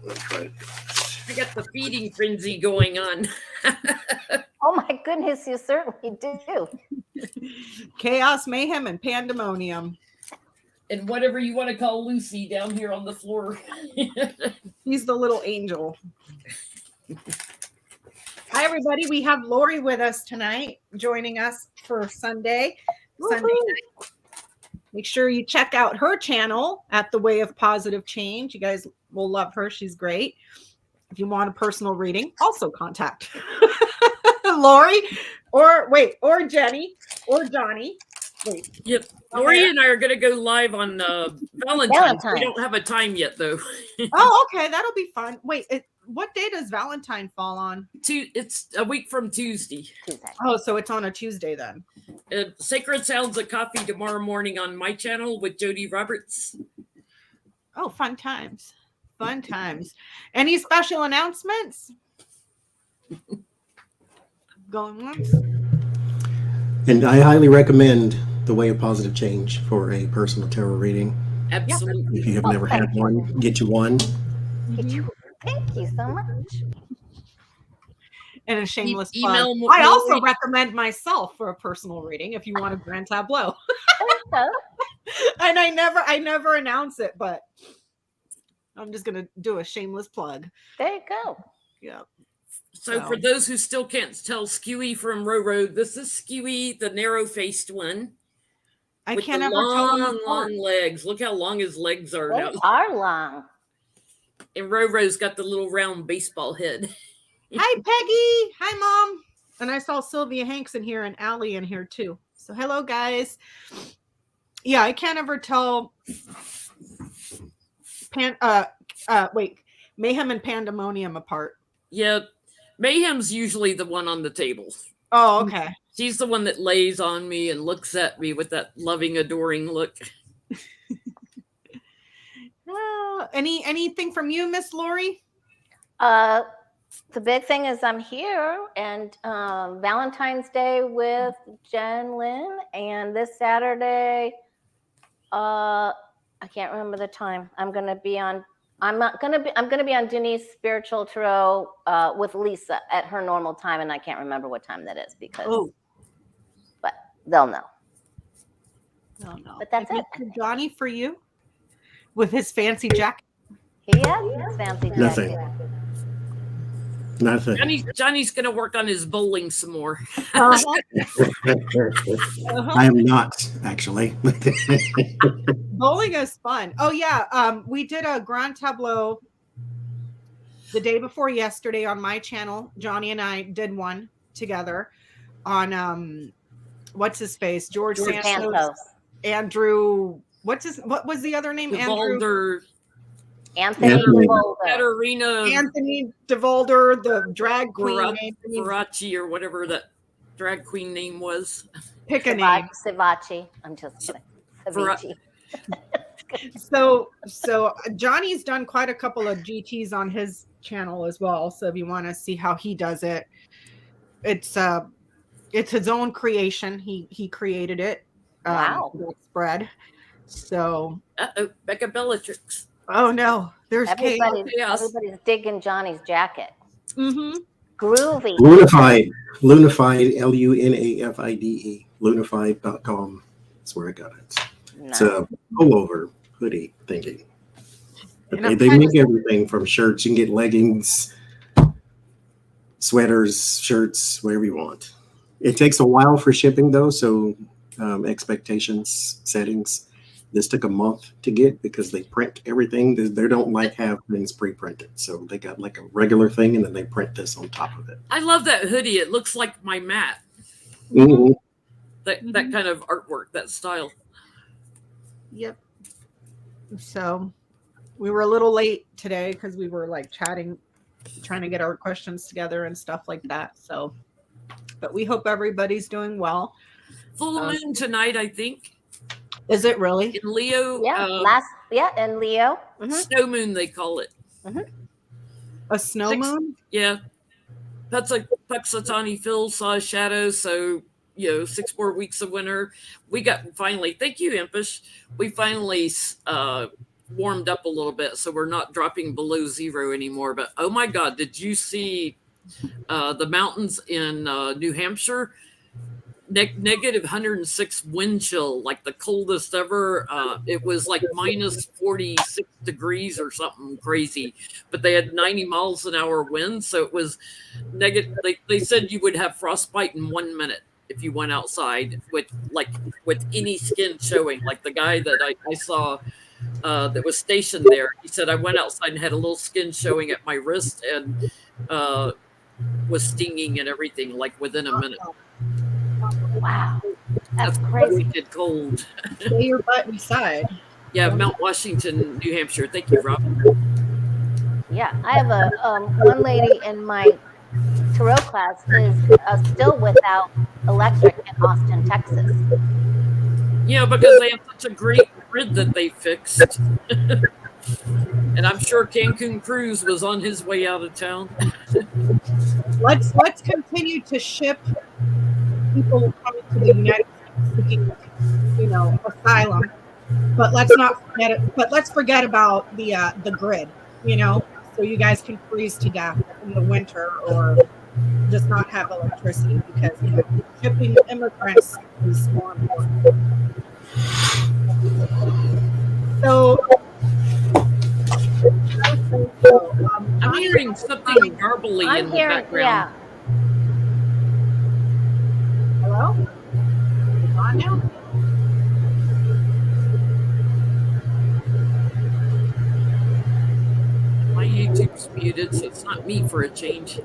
I got the feeding frenzy going on. Oh my goodness, you certainly do. Chaos, mayhem, and pandemonium. And whatever you want to call Lucy down here on the floor. He's the little angel. Hi, everybody. We have Lori with us tonight, joining us for Sunday night. Make sure you check out her channel at The Way of Positive Change. You guys will love her. She's great. If you want a personal reading, also contact Lori or Jenny or Johnnie. Wait. Yep. Lori and I are going to go live on Valentine's. We don't have a time yet, though. Oh, okay. That'll be fun. Wait, what day does Valentine fall on? It's a week from Tuesday. Oh, so it's on a Tuesday then. Sacred Sounds of Coffee tomorrow morning on my channel with Jody Roberts. Oh, fun times. Fun times. Any special announcements? Going once? And I highly recommend The Way of Positive Change for a personal tarot reading. Absolutely. If you have never had one, get you one. Thank you so much. And a shameless email. I also recommend myself for a personal reading if you want a grand tableau. And I never announce it, but I'm just gonna do a shameless plug. There you go. Yeah. So for those who still can't tell Skewy from Roro, this is Skewy, the narrow-faced one. I can't ever tell them long legs. Look how long his legs are now. They are long. And Roro's got the little round baseball head. Hi, Peggy. Hi, Mom. And I saw Sylvia Hanks in here and Allie in here too. So hello, guys. Yeah, I can't ever tell. Mayhem and Pandemonium apart. Yeah, Mayhem's usually the one on the table. Oh, okay. She's the one that lays on me and looks at me with that loving, adoring look. Anything from you, Miss Lori? The big thing is I'm here, and Valentine's Day with Jenn, Lynn, and this Saturday, I can't remember the time. I'm gonna be on Denise Spiritual Tarot with Lisa at her normal time, and I can't remember what time that is but they'll know. No. But that's it. Johnnie, for you, with his fancy jacket. Yeah, his fancy jacket. Nothing. Johnny's going to work on his bowling some more. I am not, actually. Bowling is fun. Oh, yeah. We did a grand tableau the day before yesterday on my channel. Johnnie and I did one together on, what's his face? George Santos. Andrew. What was the other name? Anthony DeVolder. Anthony DeVolder, the drag queen. Verace or whatever that drag queen name was. Pick a name. Savachi. I'm just kidding. Savachi. So Johnnie's done quite a couple of GTs on his channel as well. So if you want to see how he does it, it's his own creation. He created it. Wow. Spread. So. Becca Bellatrix. Oh no, there's everybody's digging Johnnie's jacket. Mm-hmm. Groovy. Lunafide, Lunafide, Lunafide.com. That's where I got it. Nice. It's a pullover hoodie thingy. They make everything from shirts. You can get leggings, sweaters, shirts, whatever you want. It takes a while for shipping though, so expectations, settings. This took a month to get because they print everything. They don't have things pre-printed. So they got like a regular thing and then they print this on top of it. I love that hoodie. It looks like my mat. Mm-hmm. That kind of artwork, that style. Yep. So we were a little late today because we were like chatting, trying to get our questions together and stuff like that. So, but we hope everybody's doing well. Full moon tonight, I think. Is it really? In Leo. In Leo. Mm-hmm. Snow moon, they call it. Mm-hmm. A snow moon? Yeah. That's like Puxatani Phil saw a shadow. So, 6 more weeks of winter. We got finally, thank you, Impish. We finally warmed up a little bit, so we're not dropping below zero anymore. But oh my God, did you see the mountains in New Hampshire? Negative 106 wind chill, like the coldest ever. It was like minus 46 degrees or something crazy, but they had 90 miles an hour wind. So it was negative. They said you would have frostbite in 1 minute if you went outside with any skin showing. Like the guy that I saw that was stationed there, he said, I went outside and had a little skin showing at my wrist and was stinging and everything like within a minute. Wow, that's crazy. Wicked cold. Stay your butt inside. Yeah, Mount Washington, New Hampshire. Thank you, Rob. Yeah, I have a one lady in my tarot class is still without electric in Austin, Texas. Yeah, because they have such a great grid that they fixed. And I'm sure Cancun Cruise was on his way out of town. Let's continue to ship people coming to the United States seeking, asylum. But let's not forget it. But let's forget about the grid, so you guys can freeze to death in the winter or just not have electricity because shipping immigrants is more important. So I'm hearing something garbly in the background. Yeah. Hello? Is it on now? My YouTube's muted, so it's not me for a change.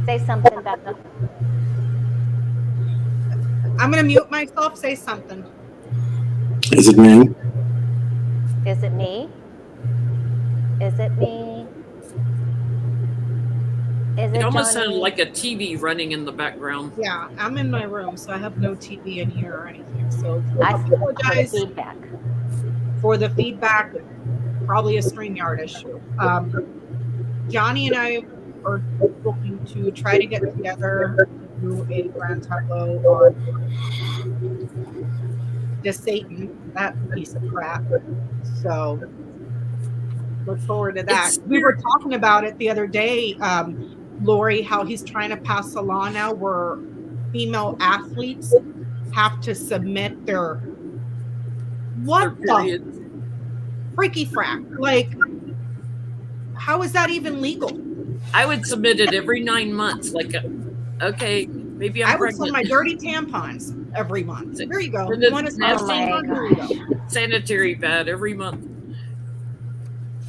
Say something, Becca. I'm going to mute myself. Say something. Is it me? Is it me? Is it me? Is it It almost Johnnie? sounded like a TV running in the background. Yeah, I'm in my room, so I have no TV in here or anything. So I I apologize feedback. for the feedback. Probably a StreamYard issue. Johnnie and I are looking to try to get together and do a grand tableau on DeSantis, that piece of crap. So look forward to that. We were talking about it the other day, Lori, how he's trying to pass a law now where female athletes have to submit their the freaky frack. Like, how is that even legal? I would submit it every 9 months. Like, okay, maybe I'm I would pregnant. send my dirty tampons every month. There you go. And You it's want to nasty. There you go. Sanitary pad every month.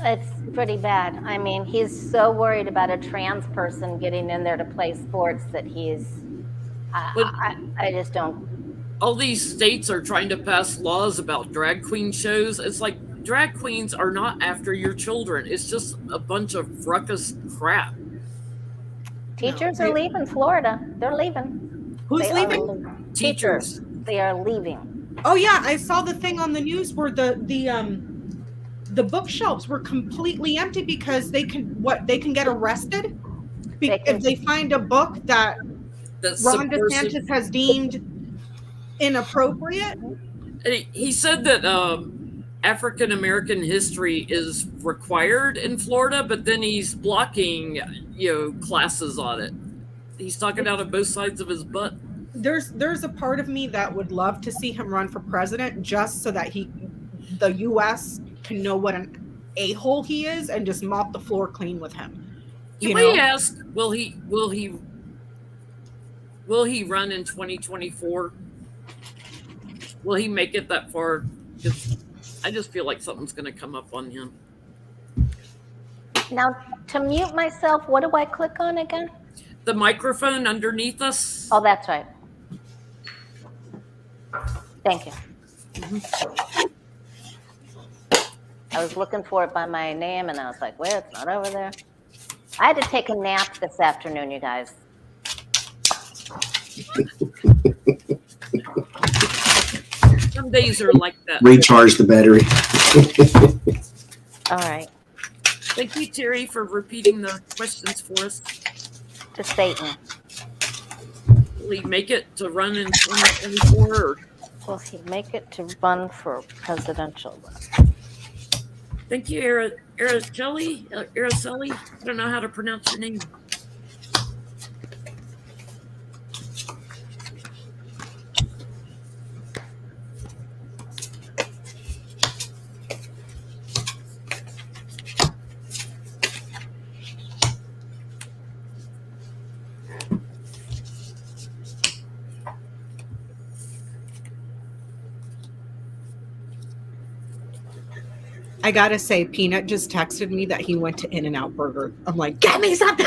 It's pretty bad. I mean, he's so worried about a trans person getting in there to play sports that I just don't. All these states are trying to pass laws about drag queen shows. It's like drag queens are not after your children. It's just a bunch of ruckus crap. Teachers are leaving Florida. They're leaving. Who's leaving? Teachers. They are leaving. Oh yeah, I saw the thing on the news where the bookshelves were completely empty because they can get arrested if they find a book that Ron DeSantis has deemed inappropriate. He said that African American history is required in Florida, but then he's blocking classes on it. He's talking out of both sides of his butt. There's a part of me that would love to see him run for president just so that the U.S. can know what an a-hole he is and just mop the floor clean with him. Can we ask, will he run in 2024? Will he make it that far? Because I just feel like something's going to come up on him. Now, to mute myself, what do I click on again? The microphone underneath us. Oh, that's right. Thank you. I was looking for it by my name, and I was like, well, it's not over there. I had to take a nap this afternoon, you guys. Some days are like that. Recharge the battery. All right. Thank you, Terry, for repeating the questions for us. To Satan. Will he make it to run in 2024? Will he make it to run for presidential? Thank you, Araceli. I don't know how to pronounce your name. I gotta say, Peanut just texted me that he went to In-N-Out Burger. I'm like, get me something.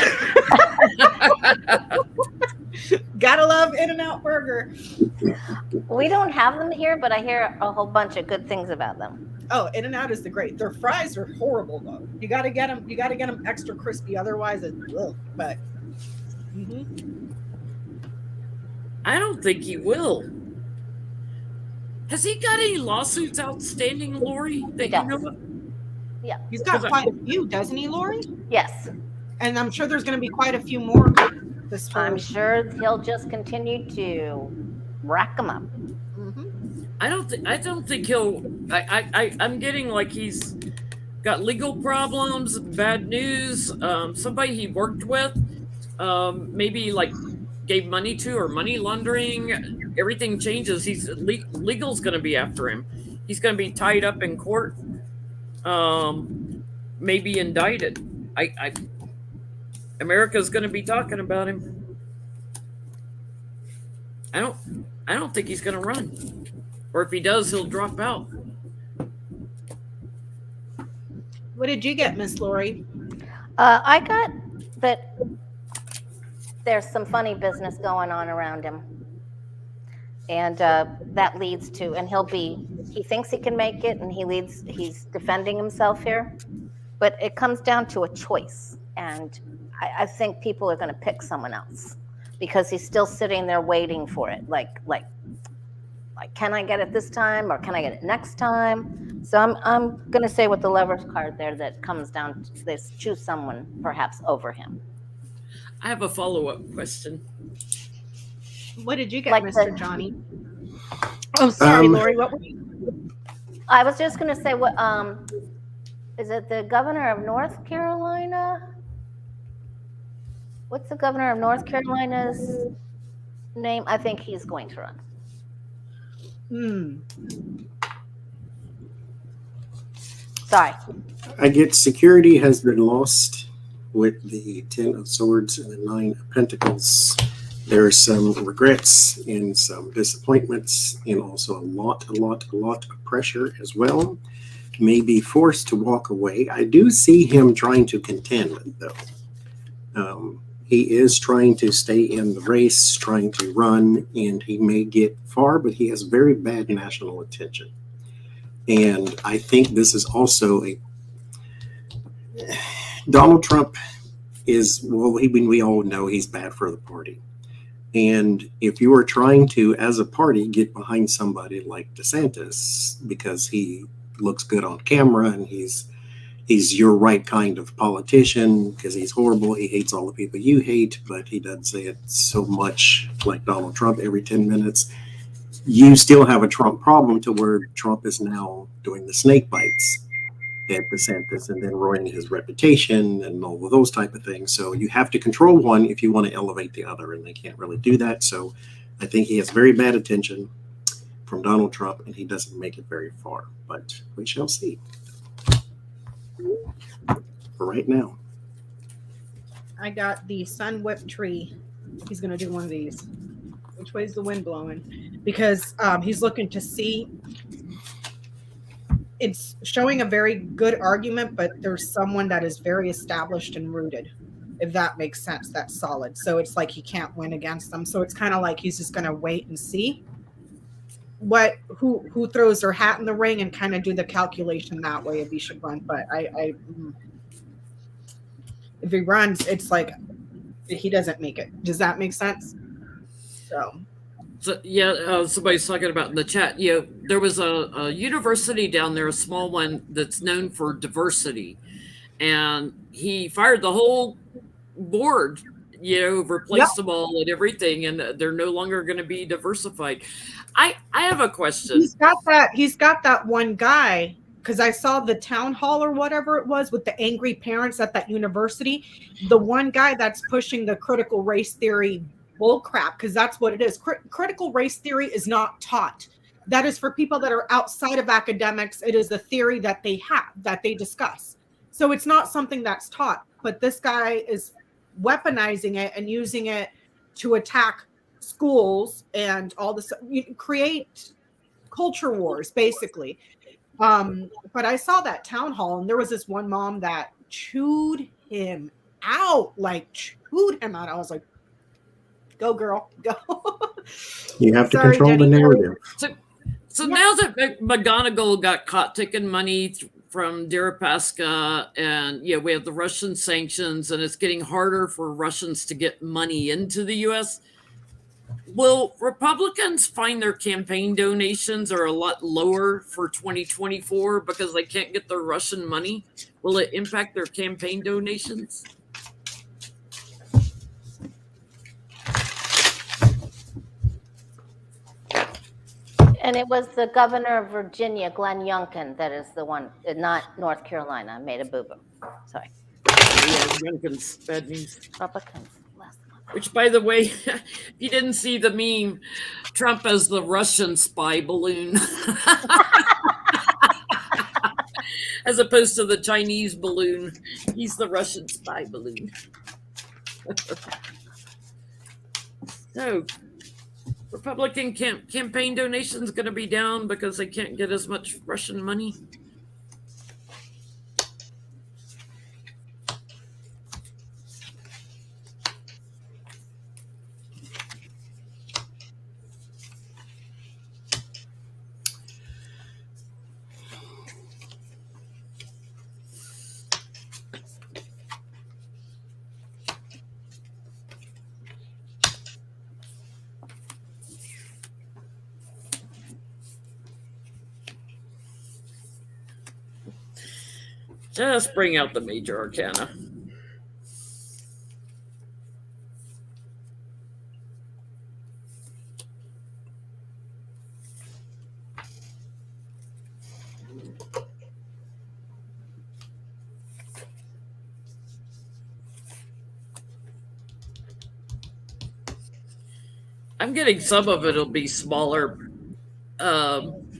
Gotta love In-N-Out Burger. We don't have them here, but I hear a whole bunch of good things about them. Oh, In-N-Out is the great. Their fries are horrible though. You gotta get them. You gotta get them extra crispy. Otherwise, it's ugh. But I don't think he will. Has he got any lawsuits outstanding, Lori, that you know of? Yeah. He's got quite a few, doesn't he, Lori? Yes. And I'm sure there's going to be quite a few more this whole. I'm sure he'll just continue to rack them up. I don't think he'll. I'm getting like he's got legal problems, bad news. Somebody he worked with, maybe like gave money to, or money laundering. Everything changes. He's legal's going to be after him. He's going to be tied up in court. Maybe indicted. America's going to be talking about him. I don't think he's going to run, or if he does, he'll drop out. What did you get, Miss Lori? I got that there's some funny business going on around him. And that leads to, and he thinks he can make it, and he's defending himself here. But it comes down to a choice. And I think people are going to pick someone else because he's still sitting there waiting for it. Like, can I get it this time, or can I get it next time? So I'm going to say with the leverage card there that comes down to this: choose someone perhaps over him. I have a follow-up question. What did you get, Like Mr. Johnnie? Oh, sorry, Lori. What were you? I was just going to say, what is it? The governor of North Carolina? What's the governor of North Carolina's name? I think he's going to run. Sorry. I get security has been lost with the 10 of Swords and the 9 of Pentacles. There are some regrets and some disappointments, and also a lot of pressure as well. May be forced to walk away. I do see him trying to contend, though. He is trying to stay in the race, trying to run, and he may get far, but he has very bad national attention. And I think this is also Donald Trump is, well, we all know he's bad for the party. And if you are trying to, as a party, get behind somebody like DeSantis because he looks good on camera and he's your right kind of politician, because he's horrible, he hates all the people you hate, but he doesn't say it so much like Donald Trump every 10 minutes, you still have a Trump problem to where Trump is now doing the snake bites at DeSantis and then ruining his reputation and all of those type of things. So you have to control one if you want to elevate the other, and they can't really do that. So I think he has very bad attention from Donald Trump, and he doesn't make it very far, but we shall see. For right now. I got the sun whipped tree. He's going to do one of these. Which way is the wind blowing? Because he's looking to see. It's showing a very good argument, but there's someone that is very established and rooted. If that makes sense, that's solid. So it's like he can't win against them. So it's kind of like he's just going to wait and see who throws their hat in the ring and kind of do the calculation that way if he should run. But if he runs, it's like he doesn't make it. Does that make sense? So yeah, somebody's talking about in the chat. There was a university down there, a small one that's known for diversity, and he fired the whole board replaced them all and everything, and they're no longer going to be diversified. I have a question. He's got that one guy, because I saw the town hall or whatever it was with the angry parents at that university. The one guy that's pushing the critical race theory bullcrap, because that's what it is. Critical race theory is not taught. That is for people that are outside of academics. It is a theory that they have, that they discuss. So it's not something that's taught. But this guy is weaponizing it and using it to attack schools and all this, create culture wars, basically. But I saw that town hall, and there was this one mom that chewed him out. I was like, go girl, go. You have to Sorry, control Jenny. the narrative. So now that McGonigal got caught taking money from Deripaska, and we have the Russian sanctions, and it's getting harder for Russians to get money into the U.S., will Republicans find their campaign donations are a lot lower for 2024 because they can't get their Russian money? Will it impact their campaign donations? And it was the governor of Virginia, Glenn Youngkin, that is the one, not North Carolina. I made a boo-boo. Sorry. Yeah, Youngkin's bad news. Republicans. Which, by the way, if you didn't see the meme, Trump as the Russian spy balloon, as opposed to the Chinese balloon. He's the Russian spy balloon. So, Republican campaign donations going to be down because they can't get as much Russian money. Just bring out the major arcana. I'm getting some of it'll be smaller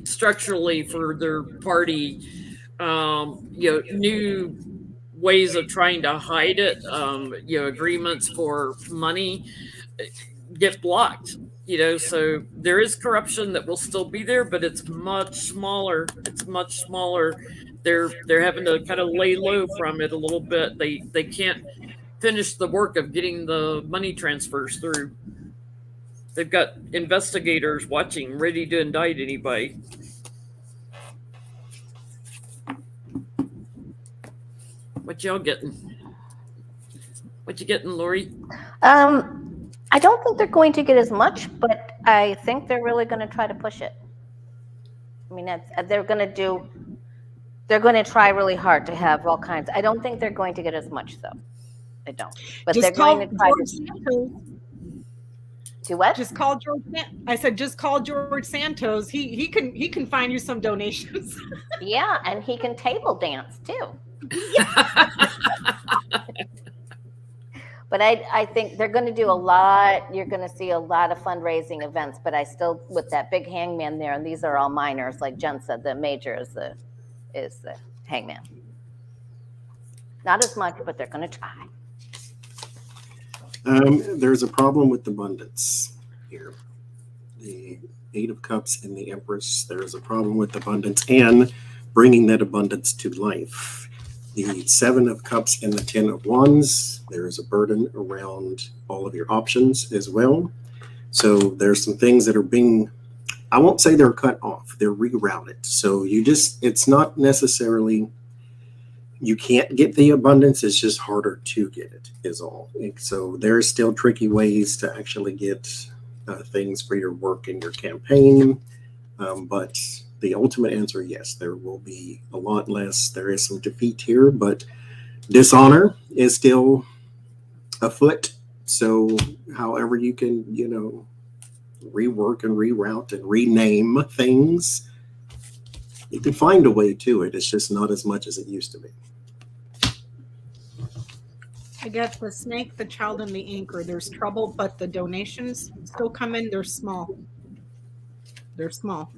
structurally for their party. New ways of trying to hide it, agreements for money get blocked, so there is corruption that will still be there, but it's much smaller. They're having to kind of lay low from it a little bit. They can't finish the work of getting the money transfers through. They've got investigators watching, ready to indict anybody. What y'all getting? What you getting, Lori? I don't think they're going to get as much, but I think they're really going to try to push it. I mean, they're going to try really hard to have all kinds. I don't think they're going to get as much, though. I don't. But Just they're going to try to Santos. Do what? Just call George. I said, just call George Santos. He can find you some donations. Yeah, and he can table dance too. But I think they're going to do a lot. You're going to see a lot of fundraising events. But I still, with that big hangman there, and these are all minors, like Jenn said, the major is the hangman. Not as much, but they're going to try. There's a problem with abundance here. The Eight of Cups and the Empress, there's a problem with abundance and bringing that abundance to life. The Seven of Cups and the Ten of Wands, there is a burden around all of your options as well. So there's some things that are being, I won't say they're cut off, they're rerouted. So it's not necessarily, you can't get the abundance, it's just harder to get it is all. So there's still tricky ways to actually get things for your work and your campaign. But the ultimate answer, yes, there will be a lot less. There is some defeat here, but dishonor is still afoot So however you can, rework and reroute and rename things, you can find a way to it. It's just not as much as it used to be. I get the snake, the child, and the anchor. There's trouble, but the donations still come in. They're small. They're small.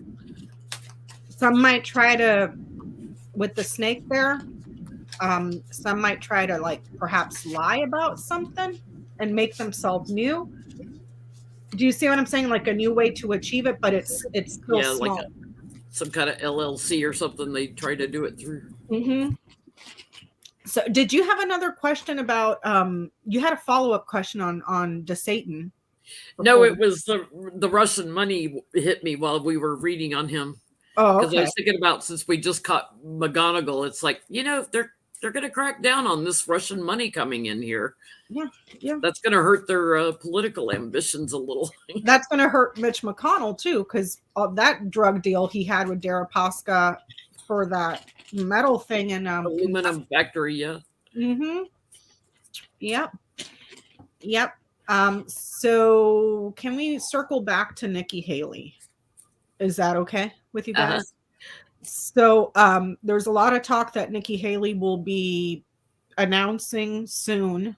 Some might try to, with the snake there, some might try to like perhaps lie about something and make themselves new. Do you see what I'm saying? Like a new way to achieve it, but it's still small. Like some kind of LLC or something they try to do it through. Mm-hmm. So did you have another question about, you had a follow-up question on DeSantis? No, it was the Russian money hit me while we were reading on him. Oh, Because okay. I was thinking about, since we just caught McGonagall, it's like, they're going to crack down on this Russian money coming in here. Yeah. That's going to hurt their political ambitions a little. That's going to hurt Mitch McConnell too, because of that drug deal he had with Deripaska for that metal thing and Aluminum factory, yeah. Mm-hmm. Yep. So can we circle back to Nikki Haley? Is that okay with you guys? So there's a lot of talk that Nikki Haley will be announcing soon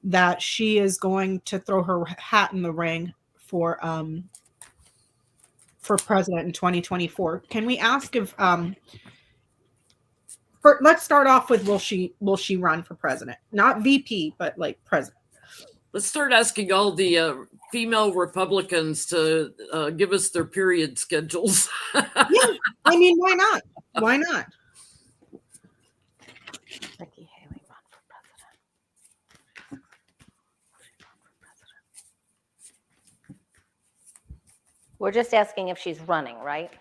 that she is going to throw her hat in the ring for president in 2024. Can we ask if let's start off with will she run for president? Not VP, but like president. Let's start asking all the female Republicans to give us their period schedules. Yeah, I mean, why not? Why not? Nikki Haley run for president. We're just asking if she's running, right?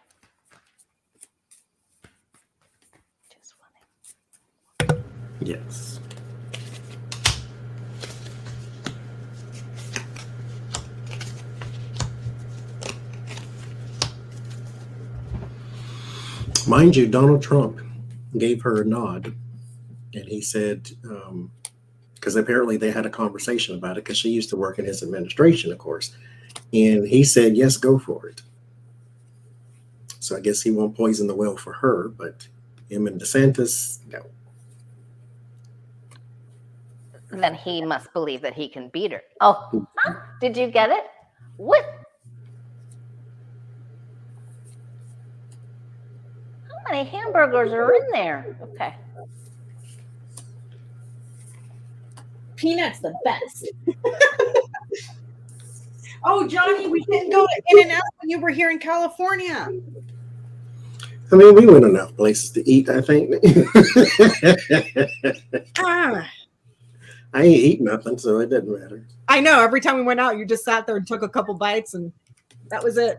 Just running. Yes. Mind you, Donald Trump gave her a nod, and he said, because apparently they had a conversation about it, because she used to work in his administration, of course, and he said, yes, go for it. So I guess he won't poison the well for her, but him and DeSantis, no. Then he must believe that he can beat her. Oh, did you get it? What? How many hamburgers are in there? Okay. Peanut's the best. Oh, Johnnie, we didn't go to In-N-Out when you were here in California. I mean, we went enough places to eat, I think. I ain't eat nothing, so it doesn't matter. I know. Every time we went out, you just sat there and took a couple bites, and that was it.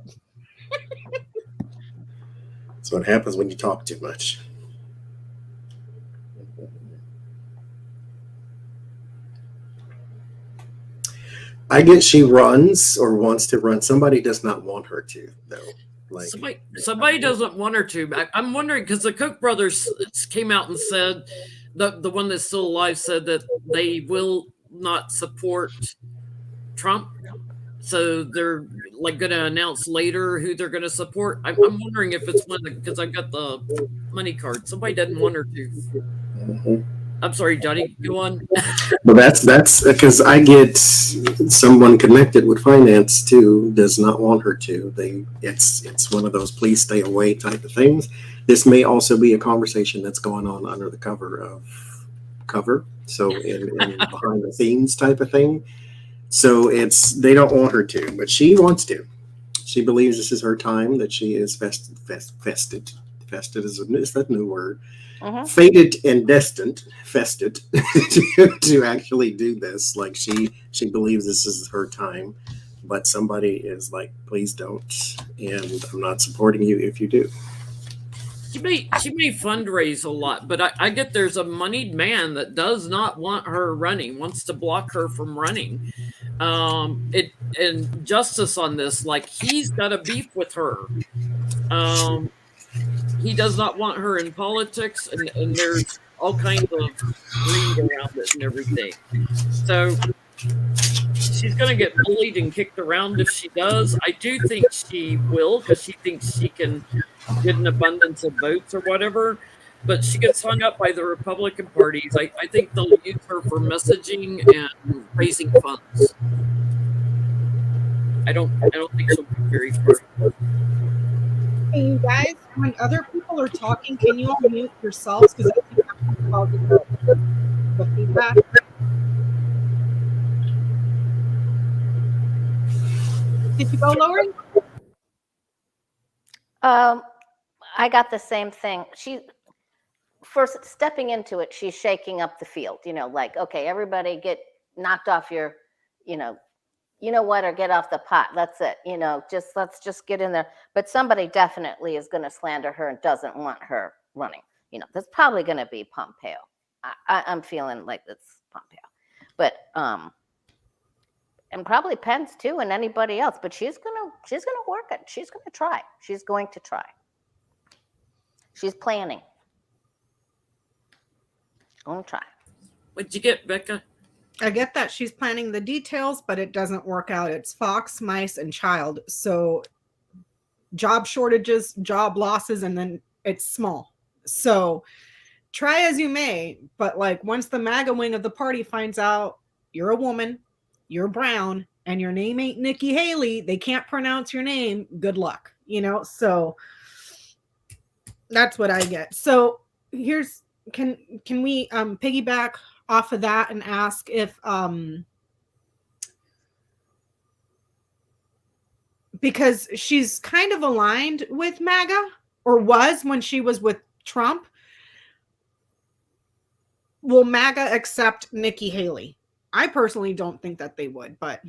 That's what happens when you talk too much. I guess she runs or wants to run. Somebody does not want her to, though. Like somebody doesn't want her to. I'm wondering, because the Koch brothers came out and said, the one that's still alive said that they will not support Trump. So they're like going to announce later who they're going to support. I'm wondering if it's one because I've got the money card. Somebody doesn't want her to. Mm-hmm. I'm sorry, Johnnie. Go on. Well, that's because I get someone connected with finance too does not want her to. It's one of those please stay away type of things. This may also be a conversation that's going on under the cover, so in behind the scenes type of thing. So they don't want her to, but she wants to. She believes this is her time, that she is vested is that new word? Uh-huh. Fated and destined, fested to actually do this. Like she believes this is her time, but somebody is like, please don't, and I'm not supporting you if you do. She may fundraise a lot, but I get there's a moneyed man that does not want her running, wants to block her from running. And justice on this, like he's got a beef with her. He does not want her in politics, and there's all kinds of greed around it and everything. So she's going to get bullied and kicked around if she does. I do think she will, because she thinks she can get an abundance of votes or whatever. But she gets hung up by the Republican parties. I think they'll use her for messaging and raising funds. I don't think she'll be very far. Hey, you guys, when other people are talking, can you all mute yourselves? Because I think I'm causing the feedback. Did you go, Lori? I got the same thing. She first stepping into it, she's shaking up the field, like, okay, everybody get knocked off your, what, or get off the pot. That's it. Let's just get in there. But somebody definitely is going to slander her and doesn't want her running. That's probably going to be Pompeo. I'm feeling like it's Pompeo, but and probably Pence too, and anybody else. But she's gonna work it. She's gonna try. She's going to try. She's planning. She's gonna try. What'd you get, Becca? I get that she's planning the details, but it doesn't work out. It's fox, mice, and child. So job shortages, job losses, and then it's small. So try as you may, but like once the MAGA wing of the party finds out you're a woman, you're brown, and your name ain't Nikki Haley, they can't pronounce your name. Good luck, So that's what I get. So here's can we piggyback off of that and ask if because she's kind of aligned with MAGA, or was when she was with Trump. Will MAGA accept Nikki Haley? I personally don't think that they would, but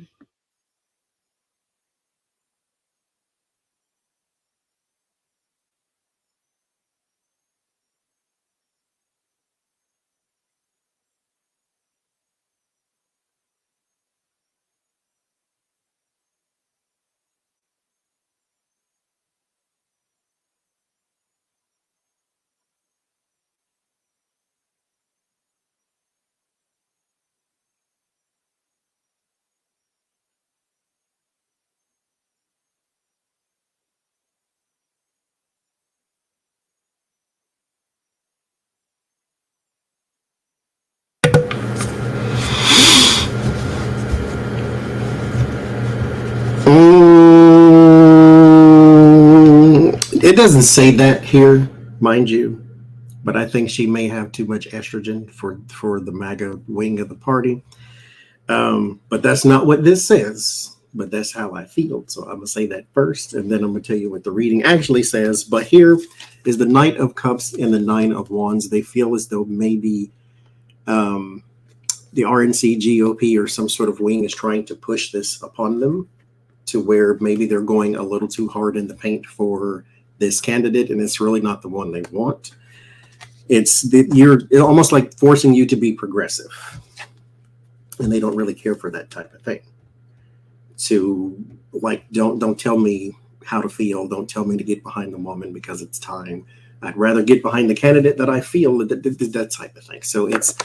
It doesn't say that here, mind you, but I think she may have too much estrogen for the MAGA wing of the party. But that's not what this says, but that's how I feel. So I'm going to say that first, and then I'm going to tell you what the reading actually says. But here is the Knight of Cups and the Nine of Wands. They feel as though maybe the RNC GOP or some sort of wing is trying to push this upon them to where maybe they're going a little too hard in the paint for this candidate, and it's really not the one they want. It's almost like forcing you to be progressive, and they don't really care for that type of thing. To like, don't tell me how to feel. Don't tell me to get behind the woman because it's time. I'd rather get behind the candidate that I feel, that type of thing. So it's,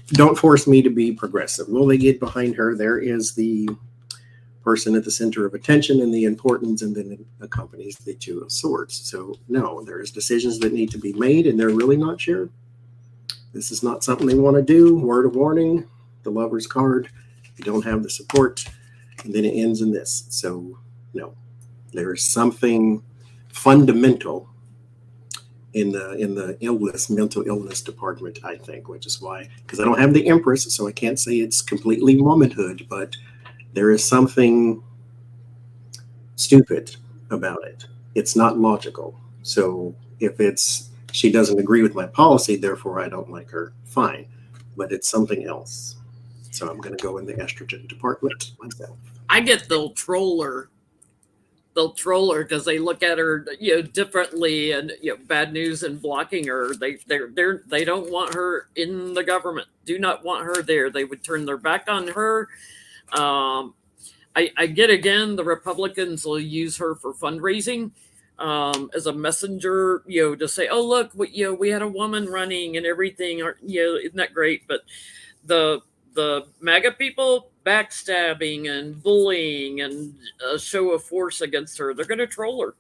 don't force me to be progressive. Will they get behind her? There is the person at the center of attention and the importance, and then it accompanies the Two of Swords. So no, there's decisions that need to be made, and they're really not sure. This is not something they want to do. Word of warning, the Lover's card. You don't have the support, and then it ends in this. So no, there is something fundamental in the illness, mental illness department, I think, which is why, because I don't have the Empress, so I can't say it's completely womanhood, but there is something stupid about it. It's not logical. So if it's, she doesn't agree with my policy, therefore I don't like her, fine. But it's something else. So I'm going to go in the estrogen department myself. I get they'll troll her because they look at her, differently, and bad news and blocking her. They don't want her in the government. Do not want her there. They would turn their back on her. I get, again, the Republicans will use her for fundraising as a messenger, to say, oh, look, we had a woman running and everything, isn't that great? But the the MAGA people backstabbing and bullying and a show of force against her. They're going to troll her.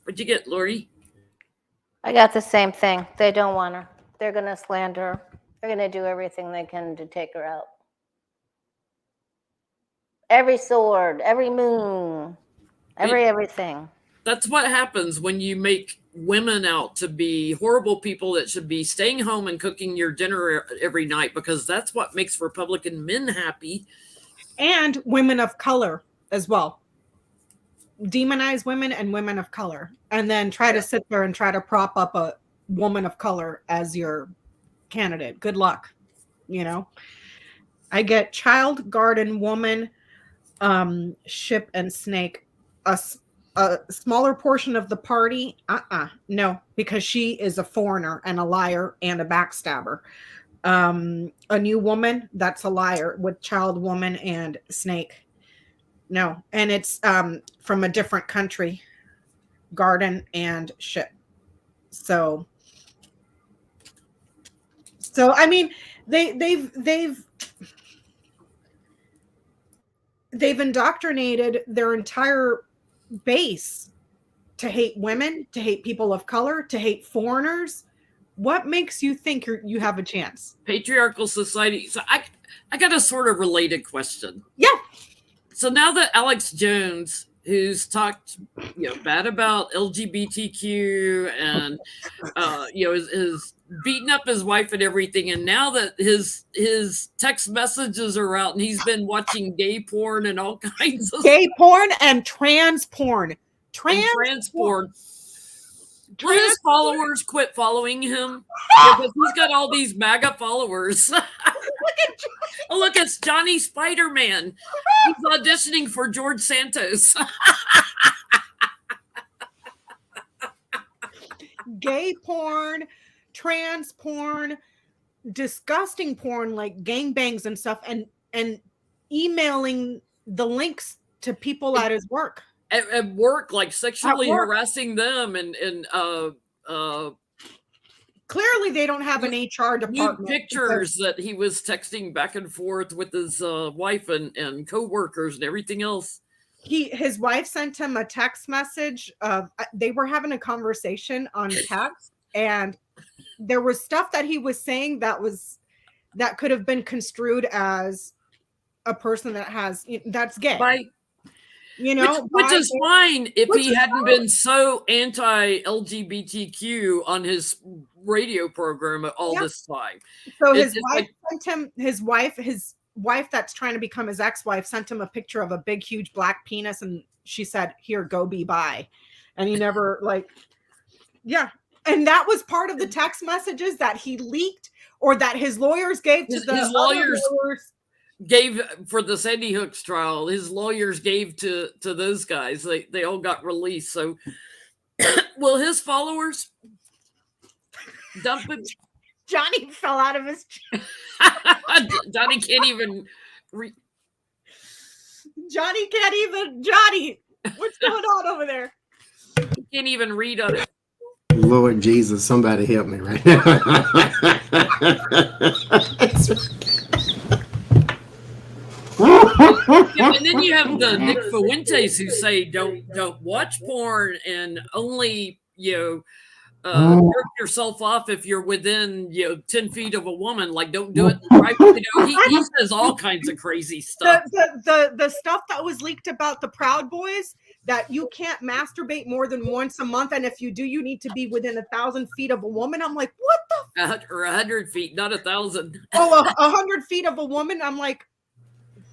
What'd you get, Lori? I got the same thing. They don't want her. They're going to slander her. They're going to do everything they can to take her out. Every sword, every moon, everything. That's what happens when you make women out to be horrible people that should be staying home and cooking your dinner every night, because that's what makes Republican men happy. And women of color as well. Demonize women and women of color, and then try to sit there and try to prop up a woman of color as your candidate. Good luck. You know, I get child, garden, woman, ship, and snake. A smaller portion of the party. No, because she is a foreigner and a liar and a backstabber. A new woman, that's a liar, with child, woman, and snake. No, and it's from a different country, garden and ship. So I mean, they've indoctrinated their entire base to hate women, to hate people of color, to hate foreigners. What makes you think you have a chance? Patriarchal society. So I got a sort of related question. Yeah. So now that Alex Jones, who's talked, bad about LGBTQ and, is beating up his wife and everything, and now that his text messages are out and he's been watching gay porn and all kinds of gay porn and trans porn, trans porn. Will his followers quit following him? Because he's got all these MAGA followers. Look, it's Johnnie Spider-Man. He's auditioning for George Santos. Gay porn, trans porn, disgusting porn like gangbangs and stuff, and emailing the links to people at his work. At work, like sexually harassing them and clearly they don't have an HR department. Pictures that he was texting back and forth with his wife and co-workers and everything else. His wife sent him a text message. They were having a conversation on text, and there was stuff that he was saying that could have been construed as a person that's gay. Right. Which is fine if he hadn't been so anti-LGBTQ on his radio program all this time. So his wife that's trying to become his ex-wife sent him a picture of a big, huge black penis, and she said, "Here, go be bi." And he never and that was part of the text messages that he leaked or that his lawyers gave to his lawyers. Gave for the Sandy Hook's trial. His lawyers gave to those guys. They all got released. So will his followers dump him? Johnnie fell out of his chair. Johnnie can't even Johnnie, what's going on over there? He can't even read on it. Lord Jesus, somebody help me right now. And then you have the Nick Fuentes who say don't watch porn and only jerk yourself off if you're within 10 feet of a woman. Like, don't do it. Right? He says all kinds of crazy stuff. The stuff that was leaked about the Proud Boys, that you can't masturbate more than once a month, and if you do, you need to be within 1,000 feet of a woman. I'm like, what the? Or 100 feet, not 1,000. Oh, 100 feet of a woman. I'm like,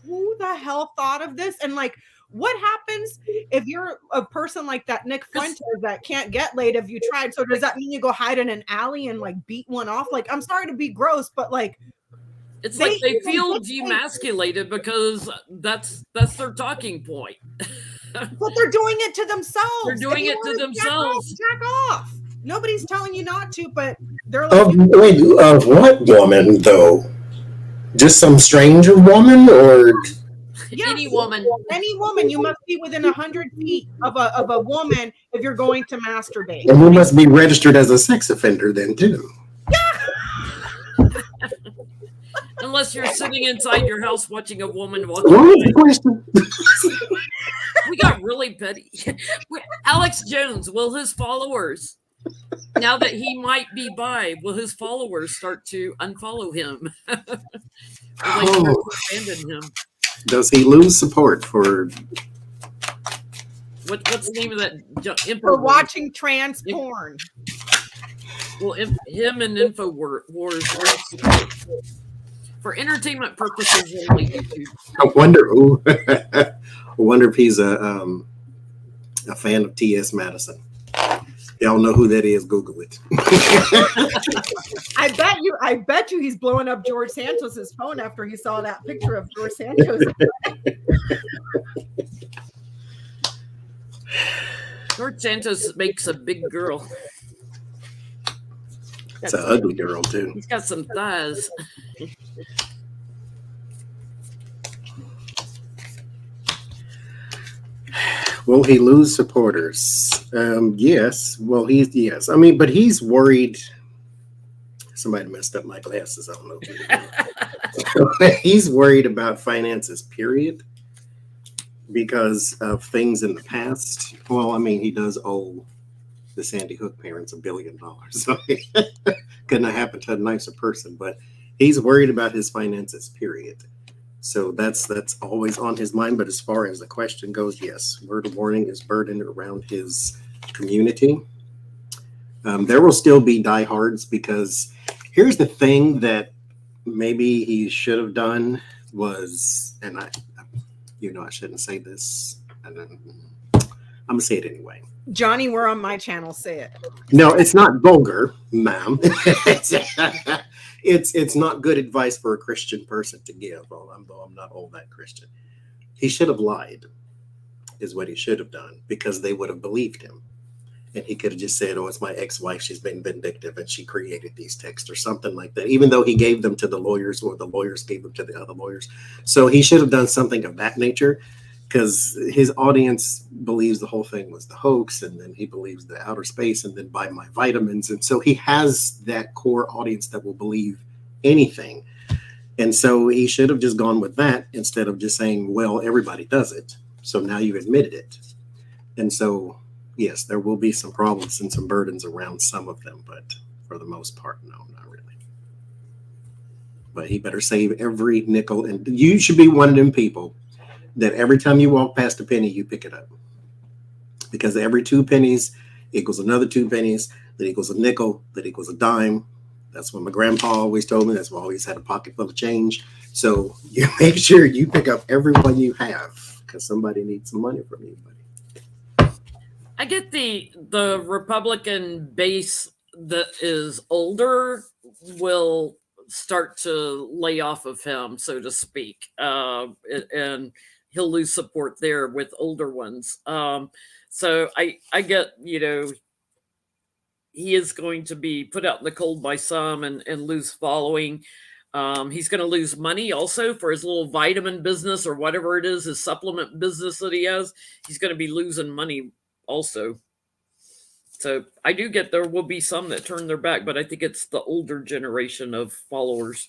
who the hell thought of this? And like, what happens if you're a person like that Nick Fuentes that can't get laid? Have you tried? So does that mean you go hide in an alley and like beat one off? Like, I'm sorry to be gross, but like, it's like they feel demasculated because that's their talking point. But they're doing it to themselves. They're doing it to themselves. Jack off. Nobody's telling you not to, but they're like, of what woman though? Just some stranger woman, or Yes. Any woman. Any woman, you must be within 100 feet of a woman if you're going to masturbate. And you must be registered as a sex offender then too. Unless you're sitting inside your house watching a woman walk What was by. the question? We got really petty. Alex Jones, will his followers, now that he might be bi, will his followers start to unfollow him? Will they start to abandon him? Does he lose support for? What's the name of that? For watching trans porn. Well, him and InfoWars lose support for entertainment purposes only. YouTube. I wonder if he's a fan of T.S. Madison. Y'all know who that is. Google it. I bet you he's blowing up George Santos's phone after he saw that picture of George Santos. George Santos makes a big girl. It's an ugly girl too. He's got some thighs. Will he lose supporters? Yes. Well, yes. I mean, but he's worried. Somebody messed up my glasses. I don't know. He's worried about finances, period, because of things in the past. Well, I mean, he does owe the Sandy Hook parents $1 billion. So couldn't have happened to a nicer person, but he's worried about his finances, period. So that's always on his mind. But as far as the question goes, yes, word of warning is burdened around his community. There will still be diehards, because here's the thing that maybe he should have done was, and I shouldn't say this, and then I'm gonna say it anyway. Johnnie, we're on my channel. Say it. No, it's not vulgar, ma'am. It's not good advice for a Christian person to give, though I'm not all that Christian. He should have lied, is what he should have done, because they would have believed him. And he could have just said, oh, it's my ex-wife, she's been vindictive, and she created these texts or something like that, even though he gave them to the lawyers, or the lawyers gave them to the other lawyers. So he should have done something of that nature, because his audience believes the whole thing was the hoax, and then he believes the outer space, and then buy my vitamins. And so he has that core audience that will believe anything. And so he should have just gone with that instead of just saying, well, everybody does it, so now you admitted it. And so, yes, there will be some problems and some burdens around some of them, but for the most part, no, not really. But he better save every nickel. And you should be one of them people that every time you walk past a penny, you pick it up. Because every 2 pennies equals another 2 pennies, that equals a nickel, that equals a dime. That's what my grandpa always told me. That's why I always had a pocket full of change. So you make sure you pick up every one you have, because somebody needs some money from you, buddy. I get the Republican base that is older will start to lay off of him, so to speak, and he'll lose support there with older ones. So I get, he is going to be put out in the cold by some and lose following. He's going to lose money also for his little vitamin business or whatever it is, his supplement business that he has. He's going to be losing money also. So I do get there will be some that turn their back, but I think it's the older generation of followers.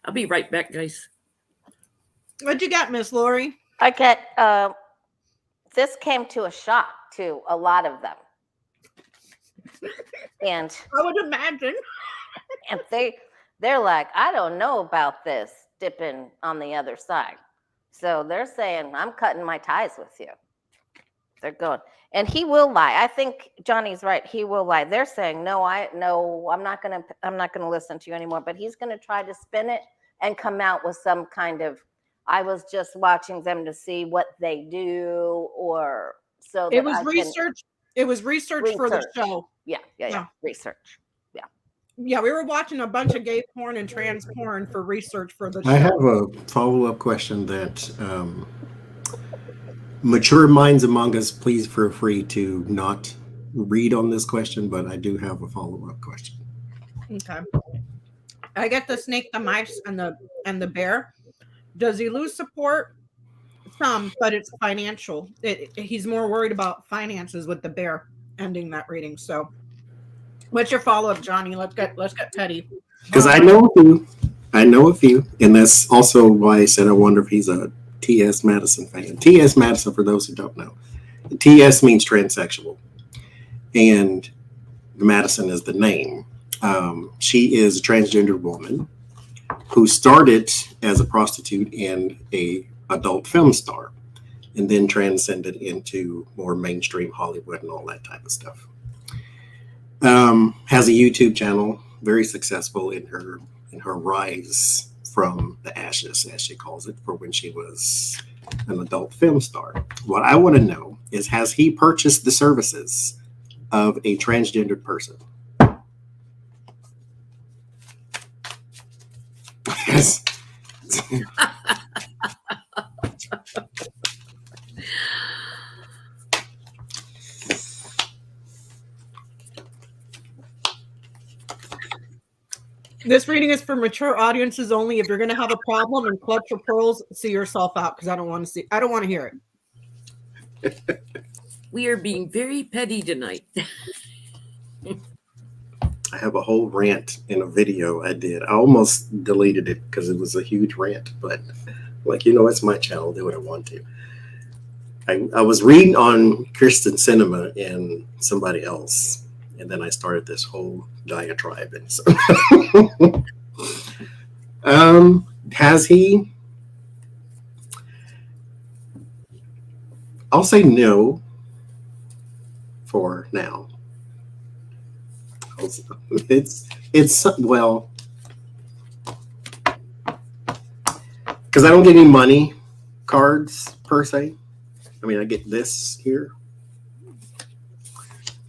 I'll be right back, guys. What you got, Miss Lori? I get this came to a shock to a lot of them. And I would imagine. And they're like, I don't know about this dipping on the other side. So they're saying, I'm cutting my ties with you. They're going, and he will lie. I think Johnny's right. He will lie. They're saying, no, I'm not gonna listen to you anymore. But he's gonna try to spin it and come out with some kind of, I was just watching them to see what they do, or so. It was research. It was research for the show. Yeah. Research. Yeah, we were watching a bunch of gay porn and trans porn for research for the show. I have a follow-up question that mature minds among us, please feel free to not read on this question, but I do have a follow-up question. Okay. I get the snake, the mice, and the bear. Does he lose support? Some, but it's financial. He's more worried about finances with the bear ending that reading. So, what's your follow up, Johnnie? Let's get petty. Because I know a few, and that's also why I said I wonder if he's a T.S. Madison fan. T.S. Madison, for those who don't know, T.S. means transsexual, and Madison is the name. She is a transgender woman who started as a prostitute and a adult film star, and then transcended into more mainstream Hollywood and all that type of stuff. Has a YouTube channel, very successful in her rise from the ashes, as she calls it, for when she was an adult film star. What I want to know is, has he purchased the services of a transgendered person? Yes. This reading is for mature audiences only. If you're going to have a problem and clutch your pearls, see yourself out, because I don't want to hear it. We are being very petty tonight. I have a whole rant in a video I did. I almost deleted it because it was a huge rant, but it's my channel. I'll do what I want to. I was reading on Kristen Cinema and somebody else, and then I started this whole diatribe. And so, has he? I'll say no for now. It's well, because I don't get any money cards per se. I mean, I get this here,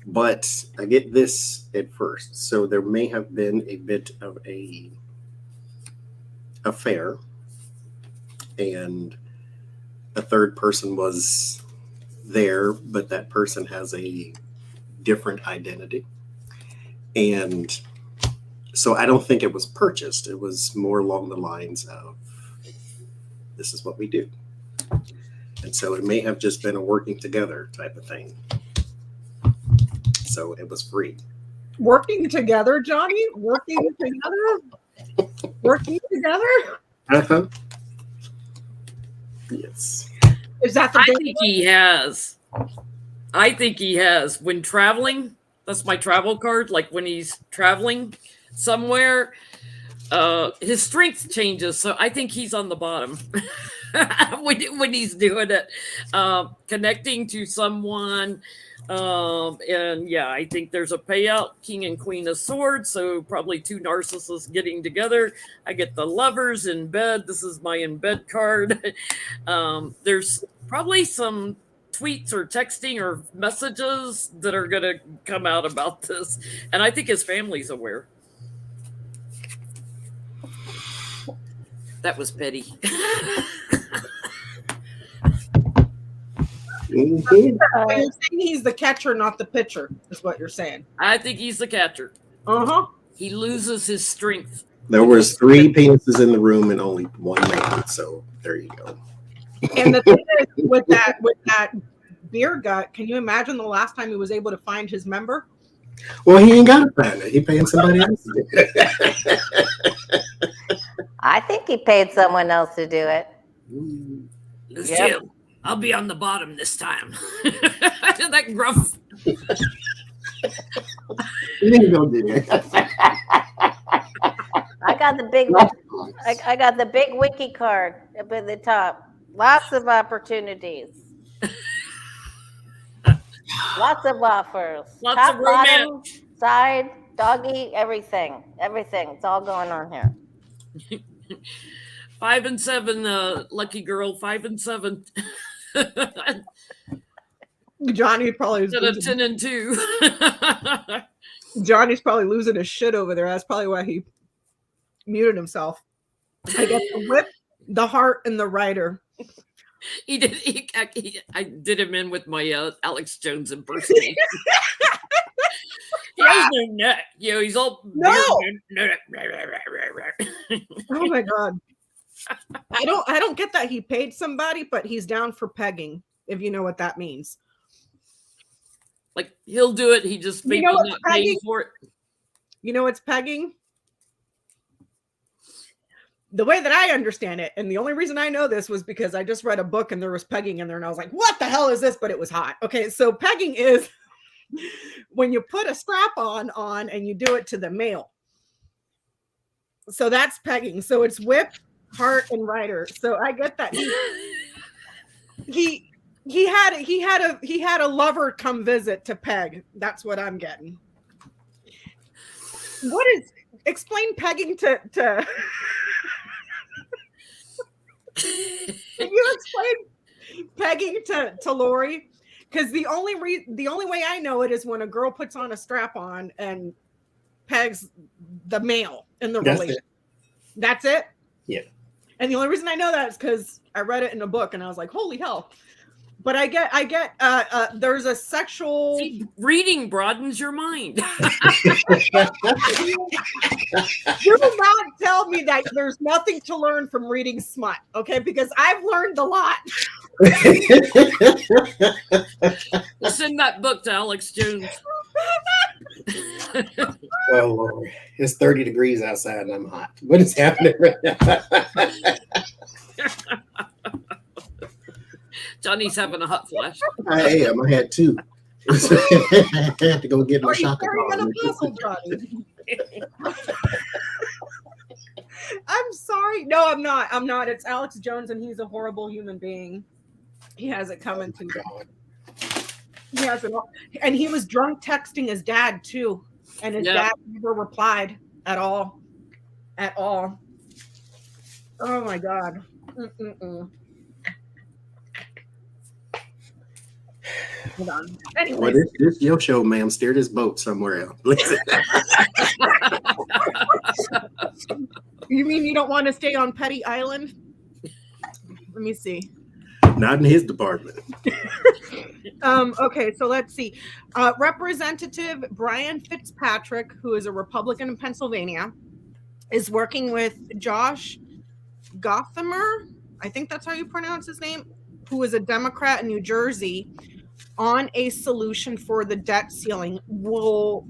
but I get this at first. So there may have been a bit of a affair, and a third person was there, but that person has a different identity. And so I don't think it was purchased. It was more along the lines of, this is what we do. And so it may have just been a working together type of thing. So it was free. Working together, Johnnie? Working together? Working together? Uh-huh. Yes. Is that the I big think he has. I think he has. When traveling, that's my travel card. Like when he's traveling somewhere, his strength changes. So I think he's on the bottom when he's doing it, connecting to someone. And yeah, I think there's a payout, King and Queen of Swords. So probably two narcissists getting together. I get the lovers in bed. This is my in bed card. There's probably some tweets or texting or messages that are going to come out about this. And I think his family's aware. That was petty. You're saying he's the catcher, not the pitcher, is what you're saying. I think he's the catcher. Uh-huh. He loses his strength. There was 3 penises in the room and only 1 man. So there you go. And the thing is, with that beer gut, can you imagine the last time he was able to find his member? Well, he ain't got to find it. He paying somebody else. I think he paid someone else to do it. Lucille, I'll be on the bottom this time. That gruff. You didn't go there. I got the big I got the big wiki card up at the top. Lots of opportunities. Lots of offers. Lots Top, of romance. bottom, side, doggy, everything. Everything. It's all going on here. 5 and 7, lucky girl. 5 and 7. Johnnie probably is Instead of 10 and 2. Johnnie's probably losing his shit over there. That's probably why he muted himself. I got the whip, the heart, and the rider. I did him in with my Alex Jones impersonation. He has no neck. You know, he's all No. beard. Oh my God. I don't get that he paid somebody, but he's down for pegging, if you know what that means. Like he'll do it. He just maybe know what's not paying pegging? for it. You know what's pegging? The way that I understand it, and the only reason I know this was because I just read a book and there was pegging in there, and I was like, what the hell is this? But it was hot. Okay, so pegging is when you put a strap on and you do it to the male. So that's pegging. So it's whip, heart, and rider. So I get that he had a lover come visit to peg. That's what I'm getting. What is explain pegging to Can you explain pegging to Lori? Because the only way I know it is when a girl puts on a strap on and pegs the male in the relationship. That's it? Yeah. And the only reason I know that is because I read it in a book and I was like, holy hell. But I get there's a sexual. See, reading broadens your mind. Do not tell me that there's nothing to learn from reading smut, okay? Because I've learned a lot. Send that book to Alex Jones. Oh Lord, it's 30 degrees outside and I'm hot. What is happening right now? Johnny's having a hot flash. I am. I had two. I had to go get my Are you shocker carrying collar. an apostle, Johnny? I'm sorry. No, I'm not. I'm not. It's Alex Jones, and he's a horrible human being. He has it coming to God. He has it all. And he was drunk texting his dad too, and his dad never replied at all. At all. Oh my God. Mm-mm-mm. Hold on. Anyway, Well, this your show, ma'am. Steer this boat somewhere else. Listen. you mean you don't want to stay on Petty Island? Let me see. Not in his department. Okay, so let's see. Representative Brian Fitzpatrick, who is a Republican in Pennsylvania, is working with Josh Gothamer. I think that's how you pronounce his name, who is a Democrat in New Jersey, on a solution for the debt ceiling. Will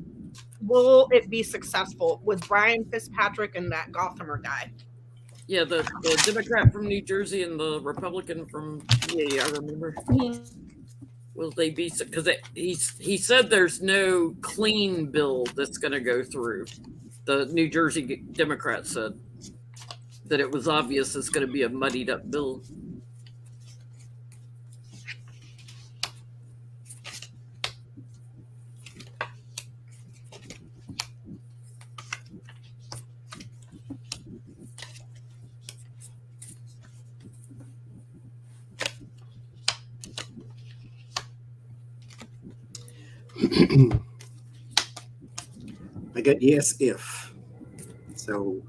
it be successful with Brian Fitzpatrick and that Gothamer guy? Yeah, the Democrat from New Jersey and the Republican from I remember. Will they be? Because he said there's no clean bill that's going to go through. The New Jersey Democrat said that it was obvious it's going to be a muddied up bill. I got yes if. So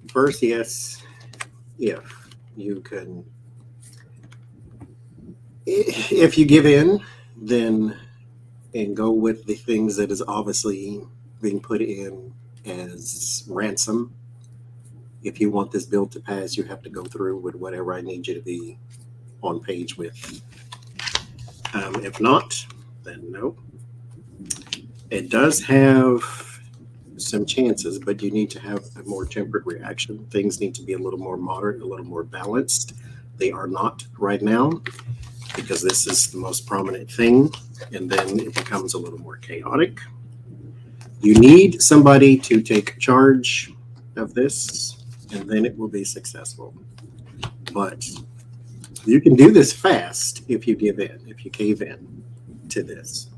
first yes if you can, if you give in then and go with the things that is obviously being put in as ransom. If you want this bill to pass, you have to go through with whatever I need you to be on page with. If not, then no. It does have some chances, but you need to have a more tempered reaction. Things need to be a little more moderate, a little more balanced. They are not right now because this is the most prominent thing, and then it becomes a little more chaotic. You need somebody to take charge of this, and then it will be successful. But you can do this fast if you give in, if you cave in to this.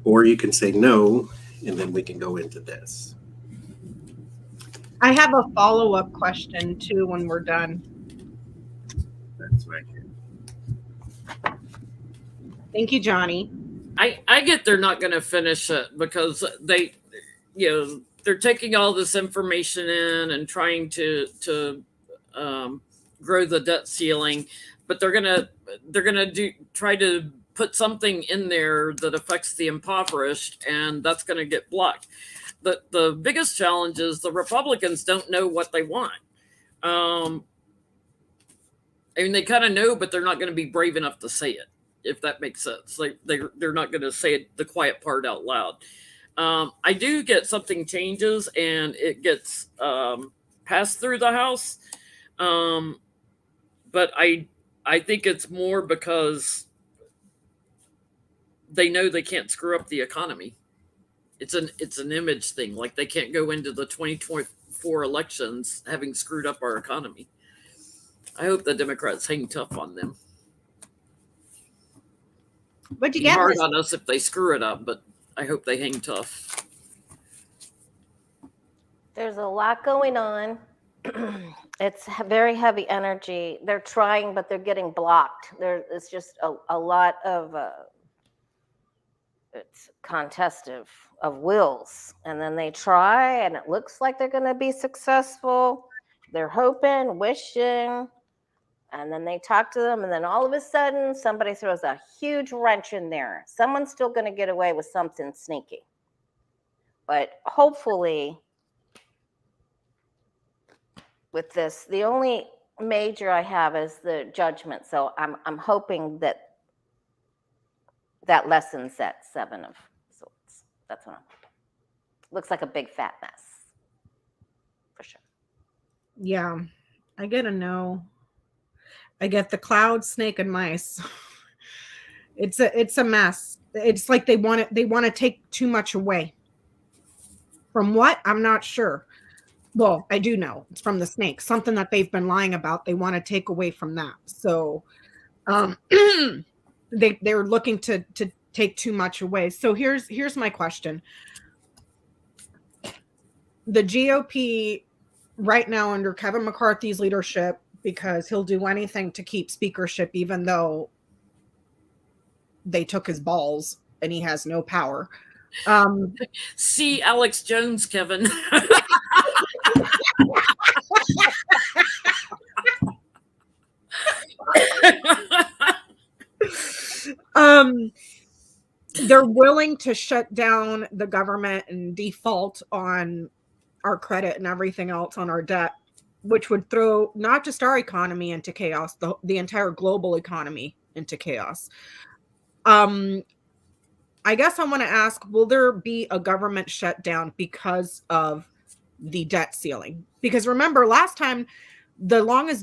Or you can say no, and then we can go into this. I have a follow-up question too when we're done. That's right here. Thank you, Johnny. I get they're not going to finish it because they, they're taking all this information in and trying to grow the debt ceiling, but they're gonna try to put something in there that affects the impoverished, and that's going to get blocked. The biggest challenge is the Republicans don't know what they want. I mean, they kind of know, but they're not going to be brave enough to say it, if that makes sense. Like they're not going to say it, the quiet part out loud. I do get something changes and it gets passed through the House, but I think it's more because they know they can't screw up the economy. It's an image thing. Like they can't go into the 2024 elections having screwed up our economy. I hope the Democrats hang tough on them. What'd you Be get? hard on us if they screw it up, but I hope they hang tough. There's a lot going on. It's very heavy energy. They're trying, but they're getting blocked. It's just a lot of it's contest of wills, and then they try, and it looks like they're going to be successful. They're hoping, wishing, and then they talk to them, and then all of a sudden, somebody throws a huge wrench in there. Someone's still going to get away with something sneaky, but hopefully, with this, the only major I have is the judgment. So I'm hoping that lessens that 7 of Swords. That's what I'm hoping. Looks like a big fat mess, for sure. Yeah, I get a no. I get the cloud, snake, and mice. It's a mess. It's like they want to take too much away. From what? I'm not sure. Well, I do know it's from the snake, something that they've been lying about. They want to take away from that. So they're looking to take too much away. So here's my question. The GOP right now under Kevin McCarthy's leadership, because he'll do anything to keep speakership, even though they took his balls and he has no power. See Alex Jones, Kevin. They're willing to shut down the government and default on our credit and everything else on our debt, which would throw not just our economy into chaos, the entire global economy into chaos. I guess I want to ask, will there be a government shutdown because of the debt ceiling? Because remember, last time the longest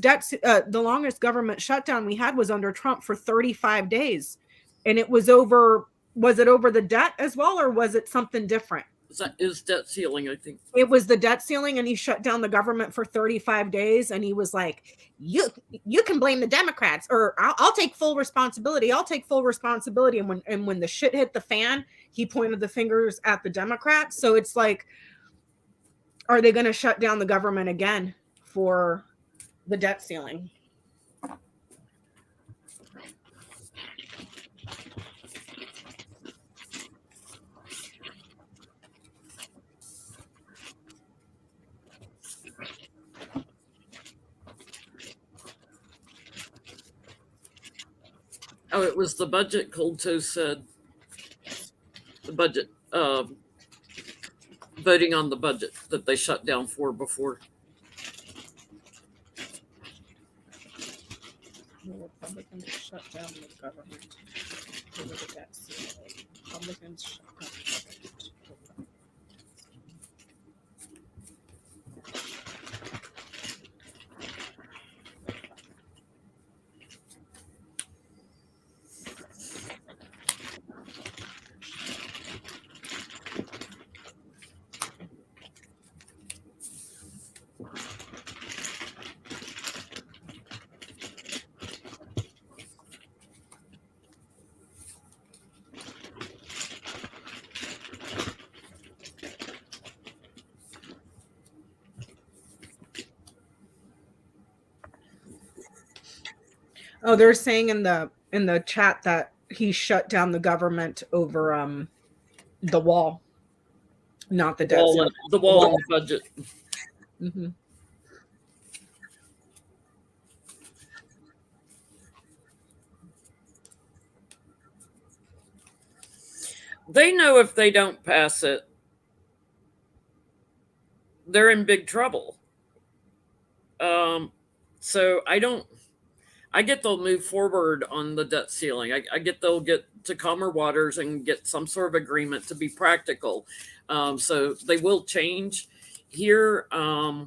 government shutdown we had was under Trump for 35 days, and it was over. Was it over the debt as well, or was it something different? It was debt ceiling, I think. It was the debt ceiling, and he shut down the government for 35 days, and he was like, you can blame the Democrats, or I'll take full responsibility. I'll take full responsibility. And when the shit hit the fan, he pointed the fingers at the Democrats. So it's like, are they going to shut down the government again for the debt ceiling? Oh, it was the budget. Cold Toe said the budget, voting on the budget that they shut down for before. The Republicans shut down the government over the debt ceiling. Republicans shut down the government. Oh, they're saying in the chat that he shut down the government over the wall, not the debt ceiling. The wall and the budget. Mm-hmm. They know if they don't pass it, they're in big trouble. So I get they'll move forward on the debt ceiling. I get they'll get to calmer waters and get some sort of agreement to be practical. So they will change here. I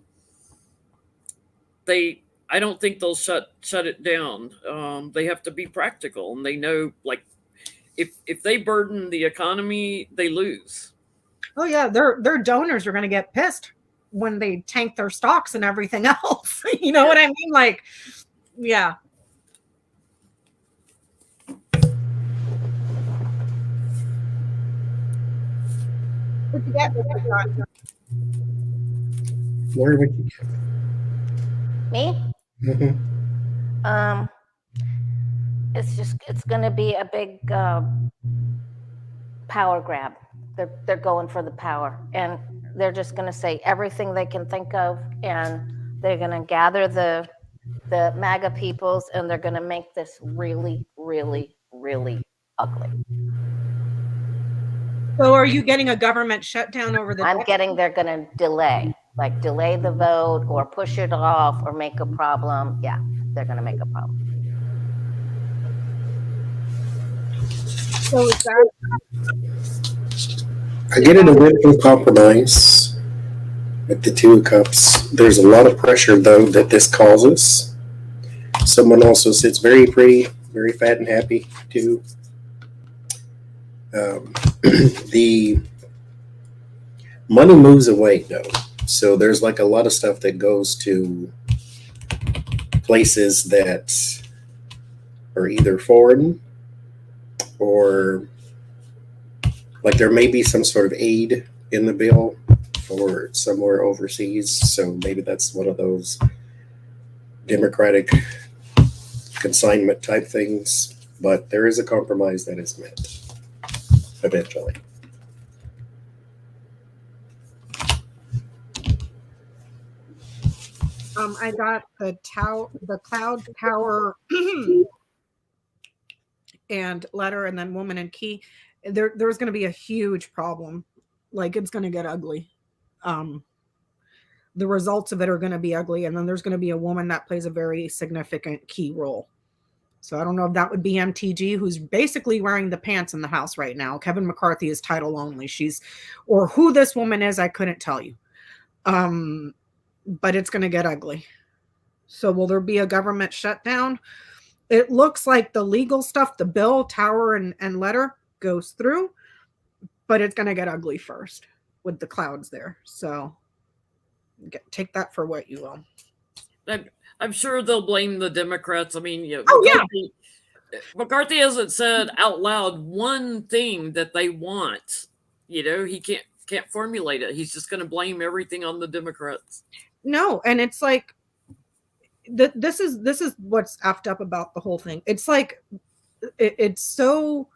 don't think they'll shut it down. They have to be practical, and they know, like, if they burden the economy, they lose. Oh yeah, their donors are going to get pissed when they tank their stocks and everything else. You know what I mean? Like, yeah. What you got? Where would you? Me? Mhm. It's going to be a big power grab. They're going for the power, and they're just going to say everything they can think of, and they're going to gather the MAGA peoples, and they're going to make this really, really, really ugly. So are you getting a government shutdown over the? I'm getting they're going to delay the vote or push it off or make a problem. Yeah, they're going to make a problem. So is that? I get it a win-win compromise with the Two of Cups. There's a lot of pressure, though, that this causes. Someone also sits very pretty, very fat and happy, too. The money moves away, though. So there's like a lot of stuff that goes to places that are either foreign or like there may be some sort of aid in the bill for somewhere overseas. So maybe that's one of those Democratic consignment type things. But there is a compromise that is met eventually. I got the cloud tower and letter, and then woman and key. There's going to be a huge problem. Like, it's going to get ugly. The results of it are going to be ugly, and then there's going to be a woman that plays a very significant key role. So I don't know if that would be MTG, who's basically wearing the pants in the house right now. Kevin McCarthy is title only. Or who this woman is, I couldn't tell you. But it's going to get ugly. So will there be a government shutdown? It looks like the legal stuff, the bill, tower, and letter goes through, but it's going to get ugly first with the clouds there. So take that for what you will. I'm sure they'll blame the Democrats. I mean, McCarthy hasn't said out loud one thing that they want. He can't formulate it. He's just going to blame everything on the Democrats. No, and it's like this is what's effed up about the whole thing. It's like it's so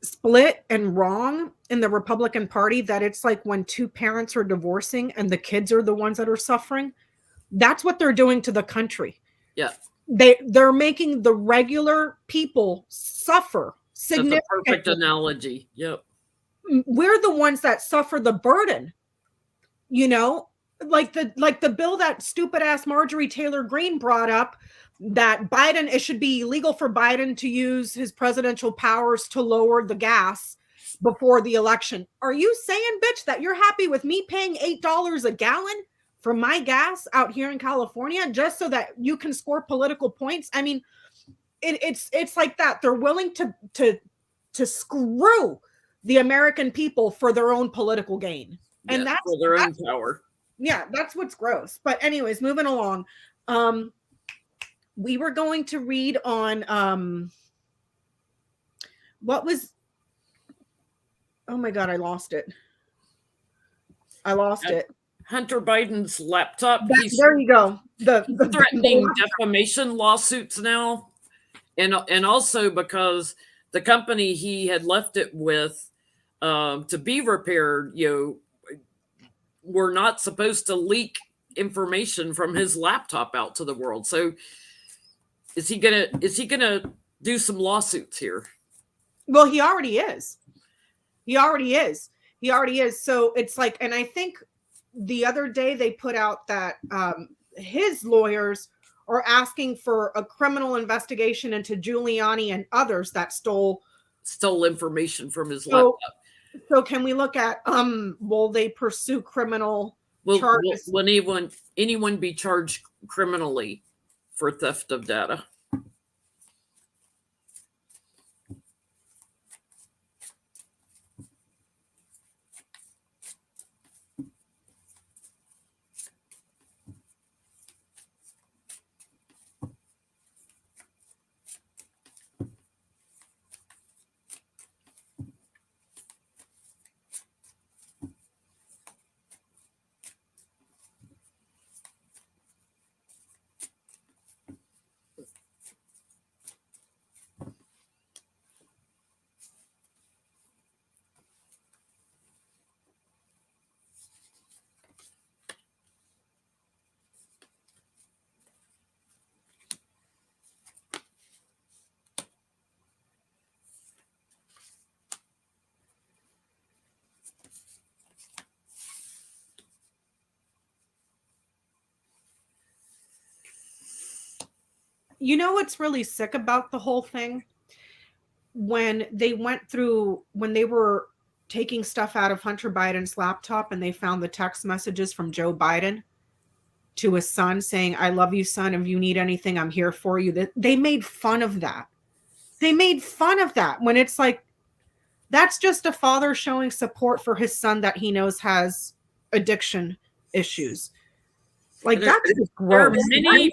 split and wrong in the Republican Party that it's like when two parents are divorcing and the kids are the ones that are suffering. That's what they're doing to the country. Yeah. They're making the regular people suffer significantly. That's a perfect analogy. Yep. We're the ones that suffer the burden. Like the bill that stupid ass Marjorie Taylor Greene brought up, that it should be illegal for Biden to use his presidential powers to lower the gas before the election. Are you saying, bitch, that you're happy with me paying $8 a gallon for my gas out here in California just so that you can score political points? I mean, it's like that. They're willing to screw the American people for their own political gain. And that's for their own power. Yeah, that's what's gross. But anyways, moving along. We were going to read on oh my God, I lost it. Hunter Biden's laptop. There you go. The threatening defamation lawsuits now. And also because the company he had left it with to be repaired, were not supposed to leak information from his laptop out to the world. So is he gonna do some lawsuits here? Well, he already is. He already is. He already is. So it's like, and I think the other day they put out that his lawyers are asking for a criminal investigation into Giuliani and others that stole information from his laptop. So can we look at will they pursue criminal charges? Will anyone be charged criminally for theft of data? You know what's really sick about the whole thing? When they were taking stuff out of Hunter Biden's laptop and they found the text messages from Joe Biden to his son saying, "I love you, son. If you need anything, I'm here for you." They made fun of that. They made fun of that when it's like, that's just a father showing support for his son that he knows has addiction issues. Like, that's just gross. There are many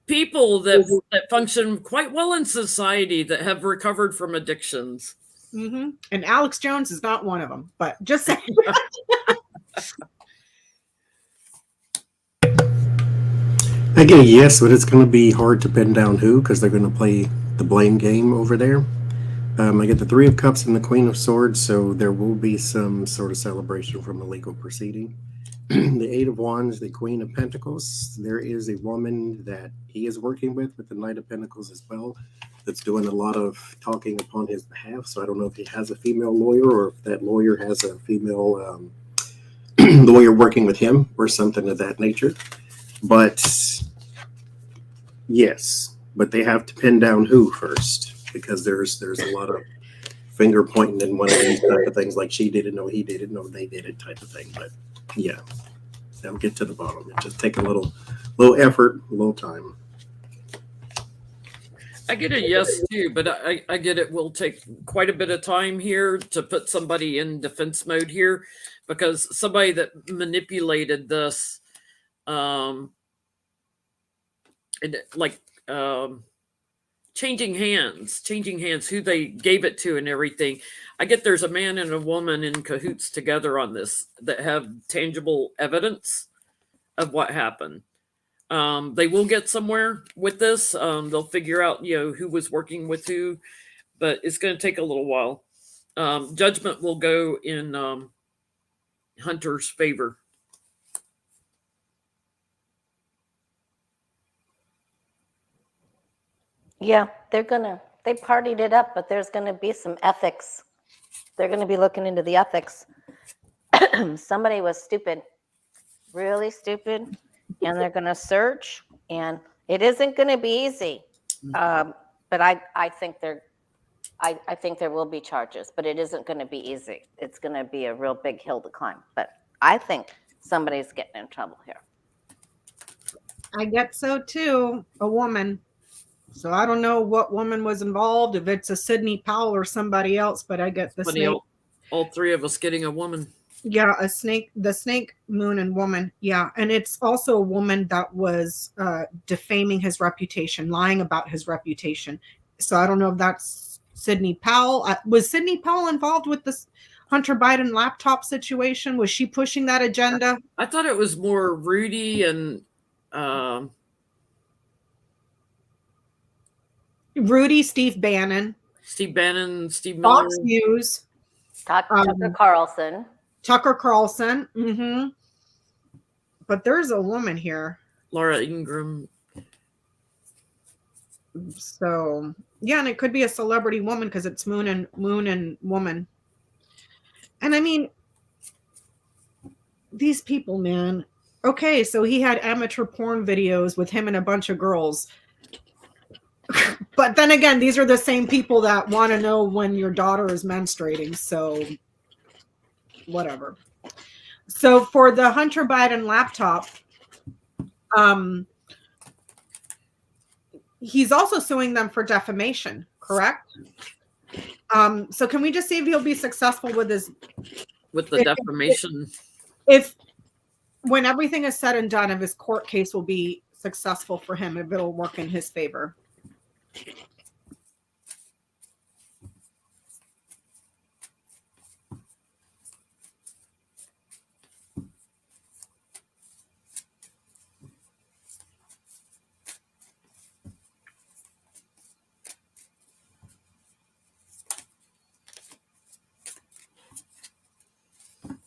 people that function quite well in society that have recovered from addictions. Mm-hmm. And Alex Jones is not one of them, but just saying. I get a yes, but it's going to be hard to pin down who, because they're going to play the blame game over there. I get the Three of Cups and the Queen of Swords, so there will be some sort of celebration from a legal proceeding. The Eight of Wands, the Queen of Pentacles. There is a woman that he is working with the Knight of Pentacles as well, that's doing a lot of talking upon his behalf. So I don't know if he has a female lawyer or if that lawyer has a female lawyer working with him or something of that nature. But yes, but they have to pin down who first, because there's a lot of finger pointing in one of these type of things, like she didn't know, he didn't know, they did it type of thing. But yeah, they'll get to the bottom. It just take a little effort, a little time. I get a yes too, but I get it will take quite a bit of time here to put somebody in defense mode here, because somebody that manipulated this, and changing hands, who they gave it to and everything. I get there's a man and a woman in cahoots together on this that have tangible evidence of what happened. They will get somewhere with this. They'll figure out, who was working with who, but it's going to take a little while. Judgment will go in Hunter's favor. Yeah, they partied it up, but there's going to be some ethics. They're going to be looking into the ethics. Somebody was stupid, really stupid, and they're going to search, and it isn't going to be easy. But I think I think there will be charges, but it isn't going to be easy. It's going to be a real big hill to climb. But I think somebody's getting in trouble here. I get so too, a woman. So I don't know what woman was involved, if it's a Sidney Powell or somebody else, but I get the snake. All three of us getting a woman. Yeah, the snake, moon, and woman. Yeah, and it's also a woman that was defaming his reputation, lying about his reputation. So I don't know if that's Sidney Powell. Was Sidney Powell involved with this Hunter Biden laptop situation? Was she pushing that agenda? I thought it was more Rudy and Rudy, Steve Bannon, Steve Miller. Fox News, Tucker Carlson. Mm-hmm. But there's a woman here. Laura Ingraham. So yeah, and it could be a celebrity woman because it's moon and woman. And I mean, these people, man. Okay, so he had amateur porn videos with him and a bunch of girls. But then again, these are the same people that want to know when your daughter is menstruating. So whatever. So for the Hunter Biden laptop, he's also suing them for defamation, correct? So can we just see if he'll be successful with the defamation? If when everything is said and done, if his court case will be successful for him, if it'll work in his favor.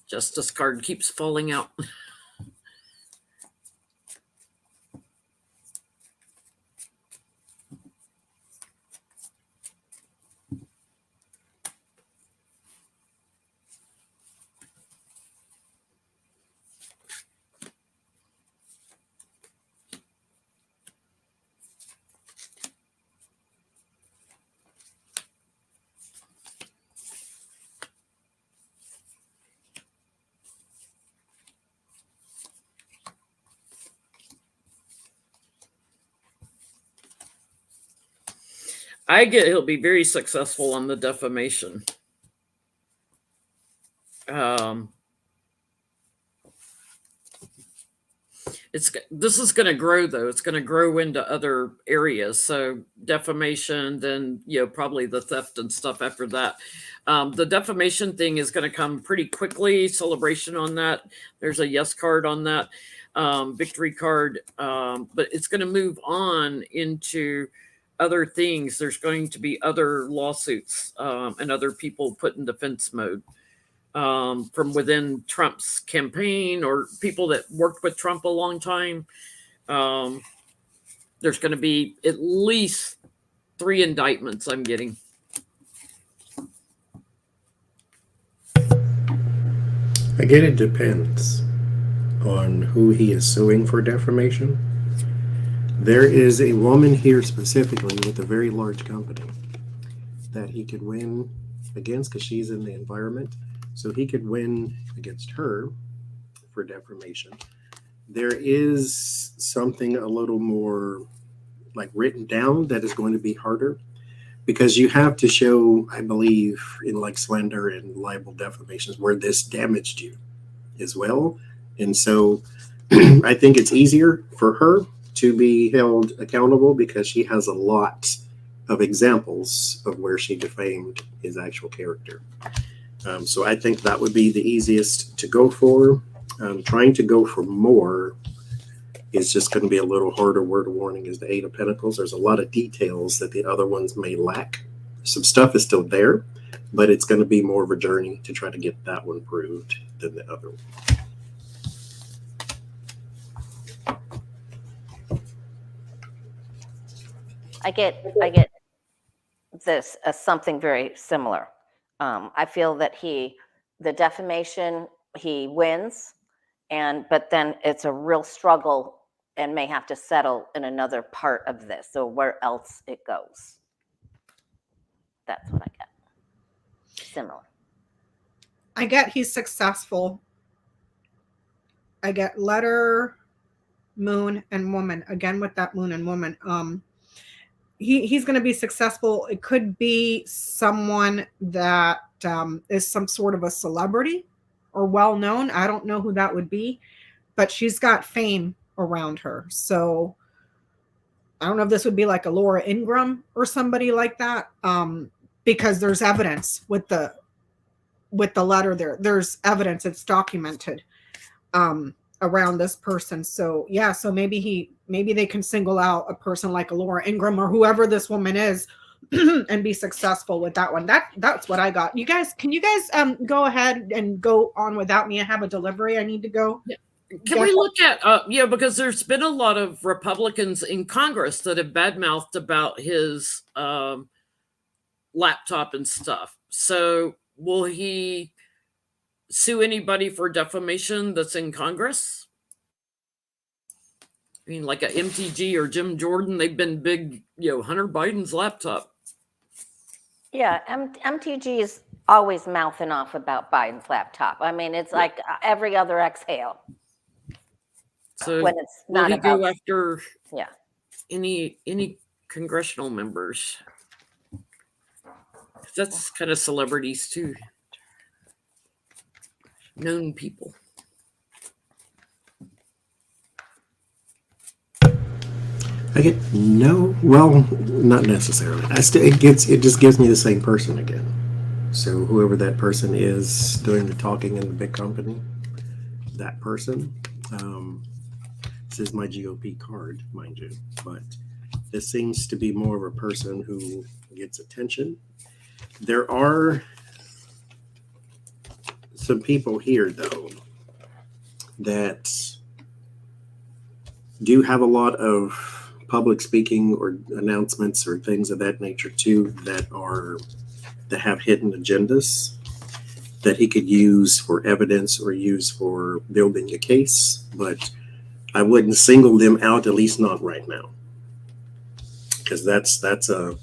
Justice card keeps falling out. I get he'll be very successful on the defamation. This is going to grow though. It's going to grow into other areas. So defamation, then probably the theft and stuff after that. The defamation thing is going to come pretty quickly. Celebration on that. There's a yes card on that, victory card. But it's going to move on into other things. There's going to be other lawsuits and other people put in defense mode from within Trump's campaign or people that worked with Trump a long time. There's going to be at least 3 indictments I'm getting. Again, it depends on who he is suing for defamation. There is a woman here specifically with a very large company that he could win against because she's in the environment. So he could win against her for defamation. There is something a little more like written down that is going to be harder because you have to show, I believe, in like slander and libel defamations where this damaged you as well. And so I think it's easier for her to be held accountable because she has a lot of examples of where she defamed his actual character. So I think that would be the easiest to go for. Trying to go for more is just going to be a little harder. Word of warning is the 8 of Pentacles. There's a lot of details that the other ones may lack. Some stuff is still there, but it's going to be more of a journey to try to get that one proved than the other one. I get this as something very similar. I feel that the defamation, he wins, but then it's a real struggle and may have to settle in another part of this. So where else it goes. That's what I get. Similar. I get he's successful. I get letter, moon, and woman. Again with that moon and woman. He's going to be successful. It could be someone that is some sort of a celebrity or well-known. I don't know who that would be, but she's got fame around her. So I don't know if this would be like a Laura Ingraham or somebody like that, because there's evidence with the letter there. There's evidence. It's documented around this person. So yeah, so maybe they can single out a person like a Laura Ingraham or whoever this woman is and be successful with that one. That's what I got. Can you guys go ahead and go on without me? I have a delivery I need to go. Can we look at, because there's been a lot of Republicans in Congress that have badmouthed about his laptop and stuff. So will he sue anybody for defamation that's in Congress? I mean, like a MTG or Jim Jordan, they've been big, Hunter Biden's laptop. Yeah, MTG is always mouthing off about Biden's laptop. I mean, it's like every other exhale. So when it's will not he about, go after yeah. any congressional members? That's kind of celebrities too. Known people. I get not necessarily. It just gives me the same person again. So whoever that person is doing the talking in the big company, that person. This is my GOP card, mind you, but this seems to be more of a person who gets attention. There are some people here, though, that do have a lot of public speaking or announcements or things of that nature too that have hidden agendas that he could use for evidence or use for building a case, but I wouldn't single them out, at least not right now, because that's a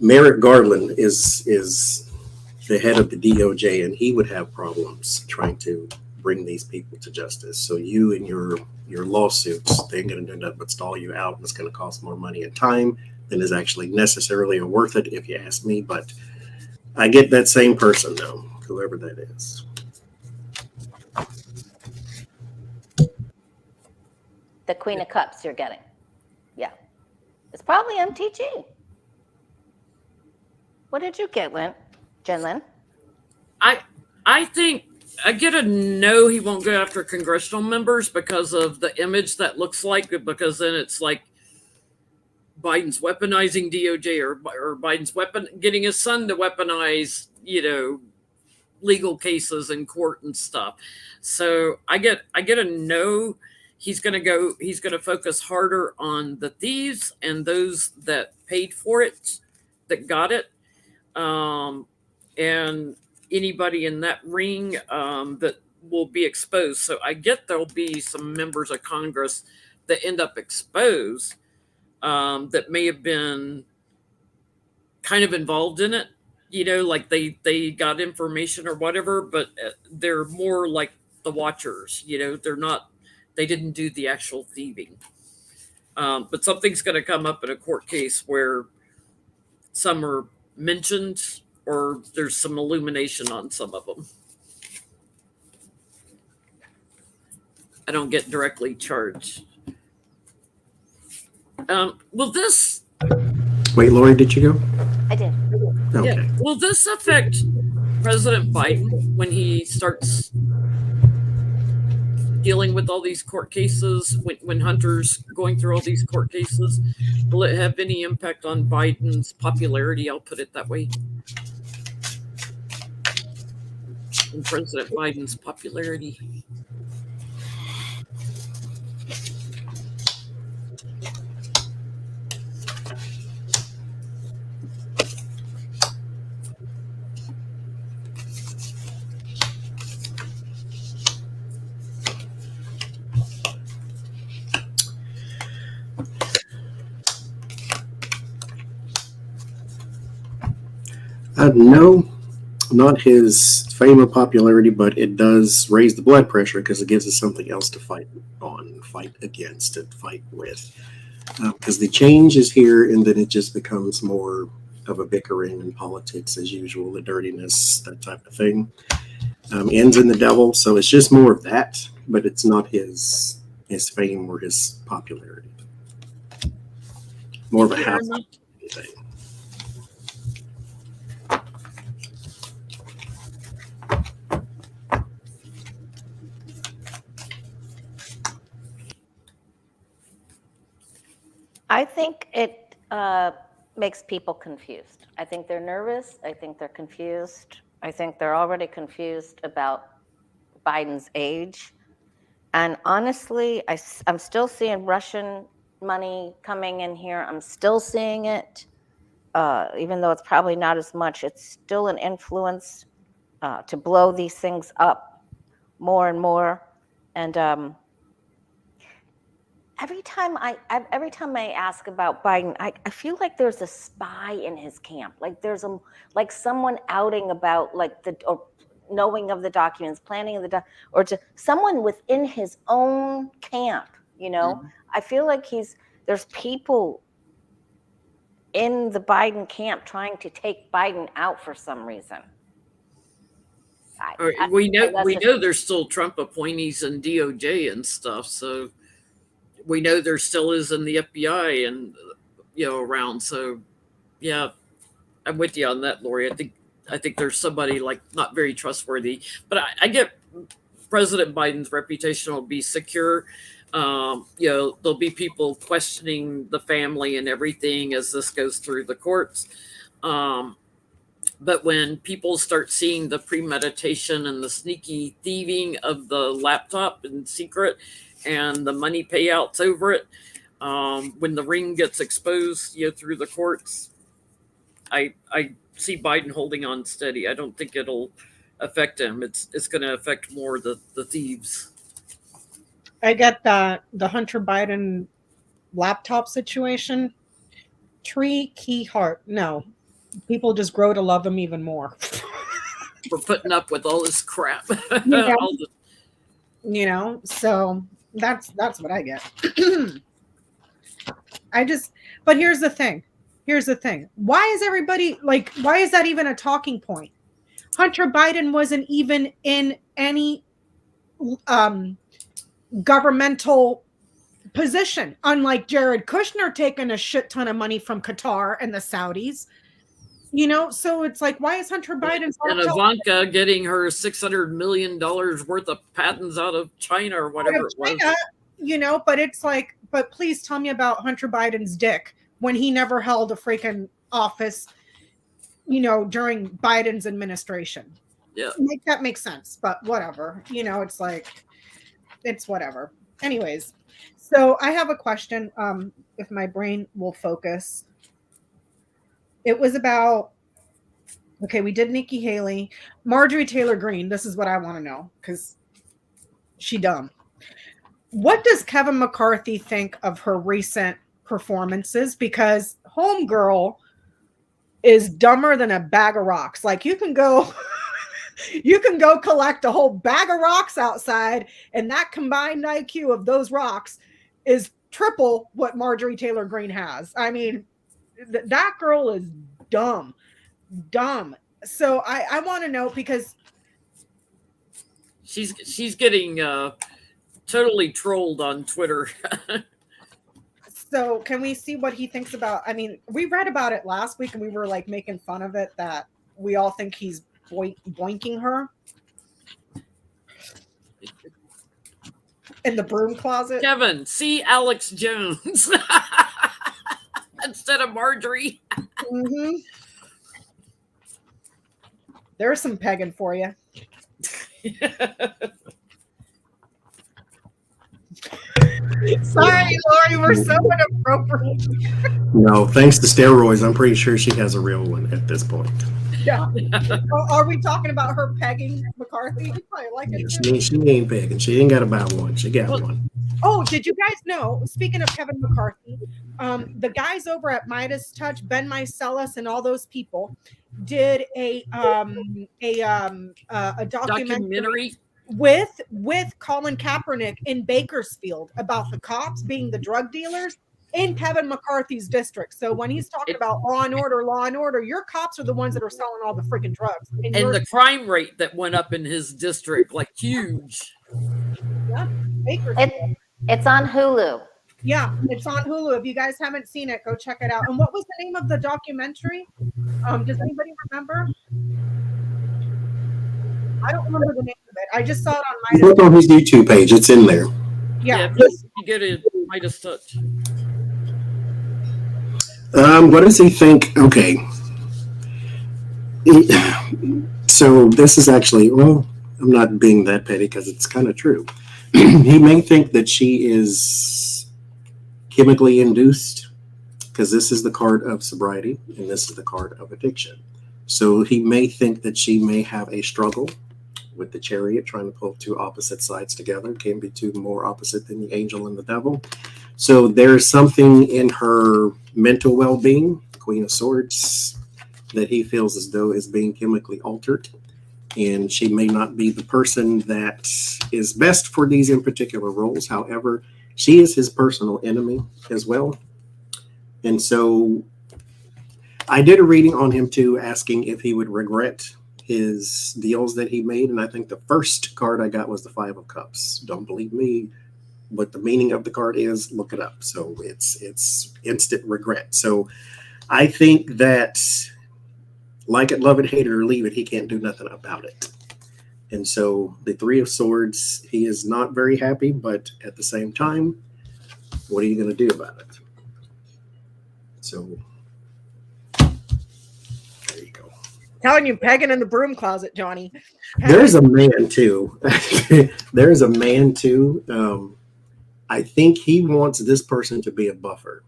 Merrick Garland is the head of the DOJ, and he would have problems trying to bring these people to justice. So you and your lawsuits, they're going to end up but stall you out, and it's going to cost more money and time than is actually necessarily worth it, if you ask me. But I get that same person, though, whoever that is. The Queen of Cups you're getting. Yeah. It's probably MTG. What did you get, Jen Lynn? I think I get a no, he won't go after congressional members because of the image that looks like, because then it's like Biden's weaponizing DOJ or Biden's getting his son to weaponize, legal cases in court and stuff. So I get a no. He's going to focus harder on the thieves and those that paid for it, that got it. And anybody in that ring that will be exposed. So I get there'll be some members of Congress that end up exposed that may have been kind of involved in it, like they got information or whatever, but they're more like the watchers, they didn't do the actual thieving. But something's going to come up in a court case where some are mentioned or there's some illumination on some of them. I don't get directly charged. Will this... Wait, Lori, did you go? I did. Okay. Yeah. Will this affect President Biden when he starts dealing with all these court cases, when Hunter's going through all these court cases? Will it have any impact on Biden's popularity? I'll put it that way. And President Biden's popularity. No, not his fame or popularity, but it does raise the blood pressure because it gives us something else to fight on, fight against, and fight with. Because the change is here, and then it just becomes more of a bickering in politics as usual, the dirtiness, that type of thing. Ends in the devil, so it's just more of that, but it's not his fame or his popularity. More of a house thing. I think it makes people confused. I think they're nervous. I think they're confused. I think they're already confused about Biden's age. And honestly, I'm still seeing Russian money coming in here. I'm still seeing it, even though it's probably not as much. It's still an influence to blow these things up more and more. And every time I ask about Biden, I feel like there's a spy in his camp. Like there's someone outing about or knowing of the documents, planning of or to someone within his own camp. I feel like there's people in the Biden camp trying to take Biden out for some reason. We know there's still Trump appointees in DOJ and stuff, so we know there still is in the FBI and around. So yeah, I'm with you on that, Lori. I think there's somebody not very trustworthy, but I get President Biden's reputation will be secure. There'll be people questioning the family and everything as this goes through the courts. But when people start seeing the premeditation and the sneaky thieving of the laptop in secret and the money payouts over it, when the ring gets exposed, through the courts, I see Biden holding on steady. I don't think it'll affect him. It's going to affect more the thieves. I get that the Hunter Biden laptop situation. Tree, key, heart. No, people just grow to love him even more. For putting up with all this crap. So that's what I get. But here's the thing. Why is everybody why is that even a talking point? Hunter Biden wasn't even in any governmental position, unlike Jared Kushner taking a shit ton of money from Qatar and the Saudis. So it's why is Hunter Biden and Ivanka getting her $600 million worth of patents out of China or whatever it was? But it's but please tell me about Hunter Biden's dick when he never held a freaking office, during Biden's administration. Yeah. That makes sense, but whatever. It's whatever. Anyways, so I have a question, if my brain will focus. It was about, we did Nikki Haley. Marjorie Taylor Greene, this is what I want to know, because she dumb. What does Kevin McCarthy think of her recent performances? Because homegirl is dumber than a bag of rocks. You can go collect a whole bag of rocks outside, and that combined IQ of those rocks is triple what Marjorie Taylor Greene has. I mean, that girl is dumb. So I want to know, because she's getting totally trolled on Twitter. So can we see what he thinks about? I mean, we read about it last week and we were making fun of it, that we all think he's boinking her in the broom closet. Kevin, see Alex Jones instead of Marjorie. Mm-hmm. There's some pegging for you. Sorry, Lori, we're so inappropriate. No, thanks to steroids, I'm pretty sure she has a real one at this point. Yeah. Are we talking about her pegging McCarthy? I like it. She ain't pegging. She ain't got to buy one. She got one. Oh, did you guys know, speaking of Kevin McCarthy, the guys over at Midas Touch, Ben Mycelis and all those people, did a documentary with Colin Kaepernick in Bakersfield about the cops being the drug dealers in Kevin McCarthy's district. So when he's talking about law and order, your cops are the ones that are selling all the freaking drugs. And the crime rate that went up in his district, huge. Yeah, it's on Hulu. Yeah, it's on Hulu. If you guys haven't seen it, go check it out. And what was the name of the documentary? Does anybody remember? I don't remember the name of it. I just saw it on Midas. Look on his YouTube page. It's in there. Yeah, you get it. Midas Touch. What does he think? Okay. So this is actually, I'm not being that petty because it's kind of true. He may think that she is chemically induced because this is the card of sobriety and this is the card of addiction. So he may think that she may have a struggle with the chariot, trying to pull two opposite sides together. Can be two more opposite than the angel and the devil. So there's something in her mental well-being, Queen of Swords, that he feels as though is being chemically altered. And she may not be the person that is best for these in particular roles. However, she is his personal enemy as well. And so I did a reading on him too, asking if he would regret his deals that he made. And I think the first card I got was the Five of Cups. Don't believe me, but the meaning of the card is, look it up. So it's instant regret. So I think that, like it, love it, hate it, or leave it, he can't do nothing about it. And so the Three of Swords, he is not very happy, but at the same time, what are you going to do about it? So there you go. Telling you, pegging in the broom closet, Johnnie. There's a man too. There's a man too. I think he wants this person to be a buffer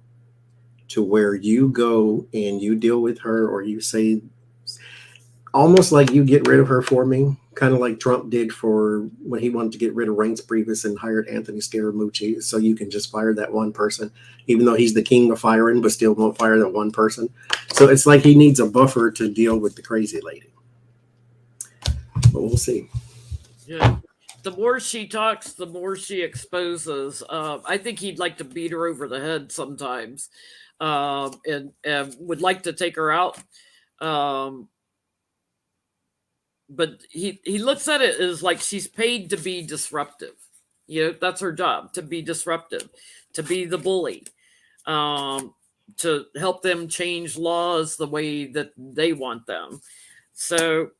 to where you go and you deal with her, or you say, almost like you get rid of her for me, kind of like Trump did for when he wanted to get rid of Reince Priebus and hired Anthony Scaramucci, so you can just fire that one person, even though he's the king of firing, but still won't fire that one person. So it's like he needs a buffer to deal with the crazy lady. But we'll see. Yeah. The more she talks, the more she exposes. I think he'd like to beat her over the head sometimes, and would like to take her out. But he looks at it as like she's paid to be disruptive. You know, that's her job, to be disruptive, to be the bully, to help them change laws the way that they want them. So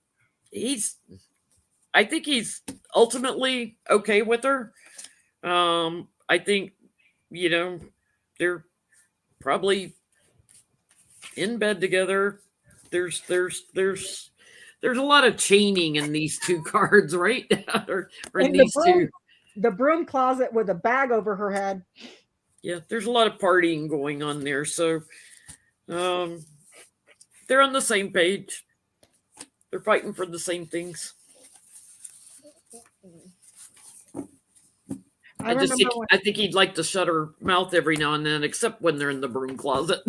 I think he's ultimately okay with her. I think, they're probably in bed together. There's a lot of chaining in these two cards, right? or in In these two. the broom closet with a bag over her head. Yeah, there's a lot of partying going on there. So they're on the same page. They're fighting for the same things. I think he'd like to shut her mouth every now and then, except when they're in the broom closet.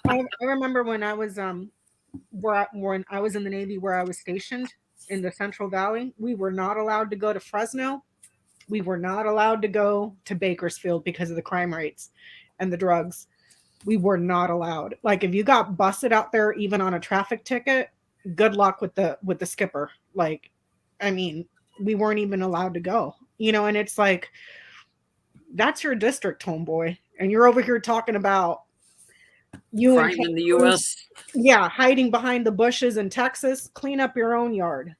I remember when I was when I was in the Navy, where I was stationed in the Central Valley, we were not allowed to go to Fresno. We were not allowed to go to Bakersfield because of the crime rates and the drugs. We were not allowed. Like, if you got busted out there, even on a traffic ticket, good luck with the skipper. Like, I mean, we weren't even allowed to go, and it's like, that's your district, homeboy. And you're over here talking about crime in the U.S. Yeah, hiding behind the bushes in Texas. Clean up your own yard,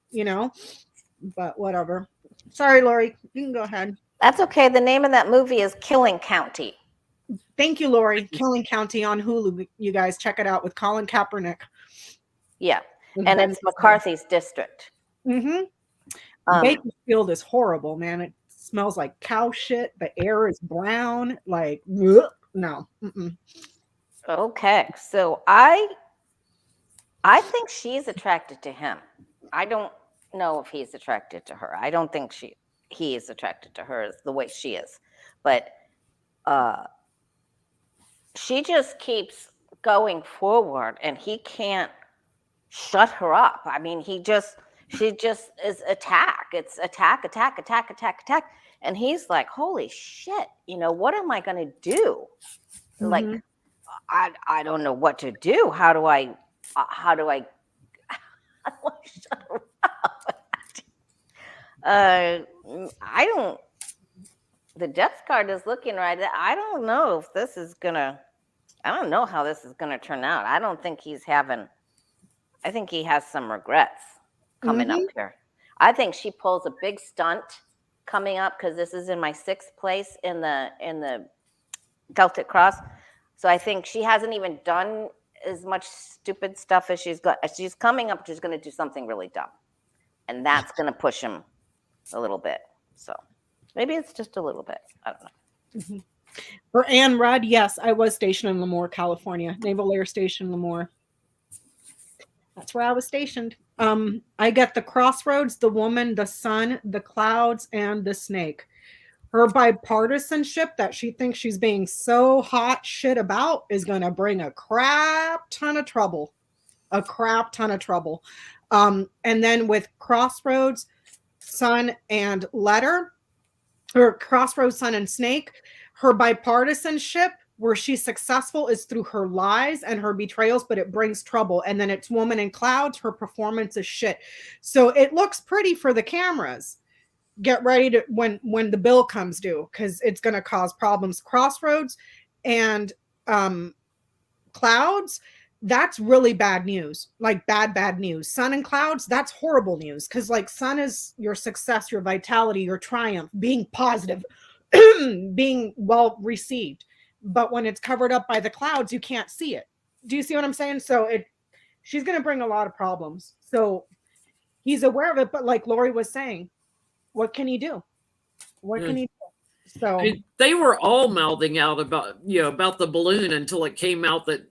But whatever. Sorry, Lori. You can go ahead. That's okay. The name of that movie is Killing County. Thank you, Lori. Killing County on Hulu. You guys check it out with Colin Kaepernick. Yeah, and it's McCarthy's district. Mm-hmm. Bakersfield is horrible, man. It smells like cow shit. The air is brown. Like, no. Mm-mm. Okay, so I think she's attracted to him. I don't know if he's attracted to her. I don't think he is attracted to her the way she is, but she just keeps going forward, and he can't shut her up. I mean, she just is attack. It's attack, and he's like, "Holy shit! What am I going to do?" Mm-hmm. Like, I don't know what to do. How do I shut her up? I don't. The death card is looking right. I don't know if this is gonna. I don't know how this is gonna turn out. I don't think he's having. I think he has some regrets coming up here. I think she pulls a big stunt coming up, because this is in my 6th place in the Celtic Cross. So I think she hasn't even done as much stupid stuff as she's got. She's coming up, she's going to do something really dumb. And that's going to push him a little bit. So Maybe it's just a little bit. I don't know. Mm-hmm. For Ann Rudd, yes, I was stationed in Lemoore, California, Naval Air Station, Lemoore. That's where I was stationed. I get the crossroads, the woman, the sun, the clouds, and the snake. Her bipartisanship that she thinks she's being so hot shit about is going to bring a crap ton of trouble. A crap ton of trouble. And then with crossroads, sun, and letter, or crossroads, sun, and snake, her bipartisanship, where she's successful, is through her lies and her betrayals, but it brings trouble. And then it's woman in clouds, her performance is shit. So it looks pretty for the cameras. Get ready to when the bill comes due, because it's going to cause problems. Crossroads and clouds, that's really bad news, like bad news. Sun and clouds, that's horrible news, because like sun is your success, your vitality, your triumph, being positive, being well received. But when it's covered up by the clouds, you can't see it. Do you see what I'm saying? So she's going to bring a lot of problems. So he's aware of it. But like Lori was saying, what can he do? What can he do? So they were all mouthing out about the balloon until it came out that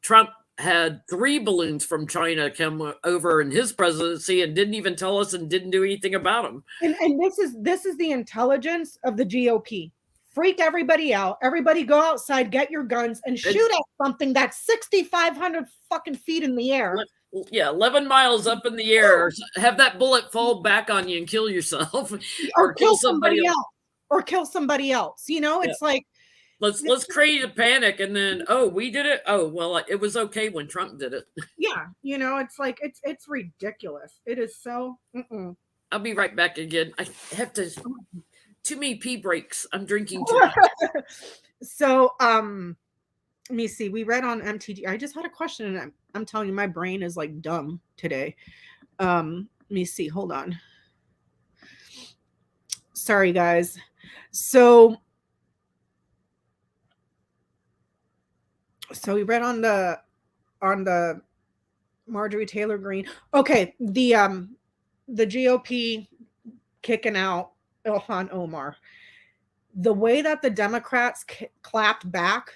Trump had 3 balloons from China come over in his presidency and didn't even tell us and didn't do anything about them. And this is the intelligence of the GOP. Freak everybody out. Everybody go outside, get your guns, and shoot at something that's 6,500 fucking feet in the air. Yeah, 11 miles up in the air. Have that bullet fall back on you and kill yourself, or kill somebody else. Or kill somebody else. You know, it's like let's create a panic, and then we did it. Oh well, it was okay when Trump did it. Yeah, you know, it's like it's ridiculous. It is so. I'll be right back again. I have to. Too many pee breaks. I'm drinking too much. So, let me see. We read on MTG. I just had a question, and I'm telling you, my brain is like dumb today. Let me see. Hold on. Sorry, guys. So we read on the Marjorie Taylor Greene. Okay, the GOP kicking out Ilhan Omar. The way that the Democrats clapped back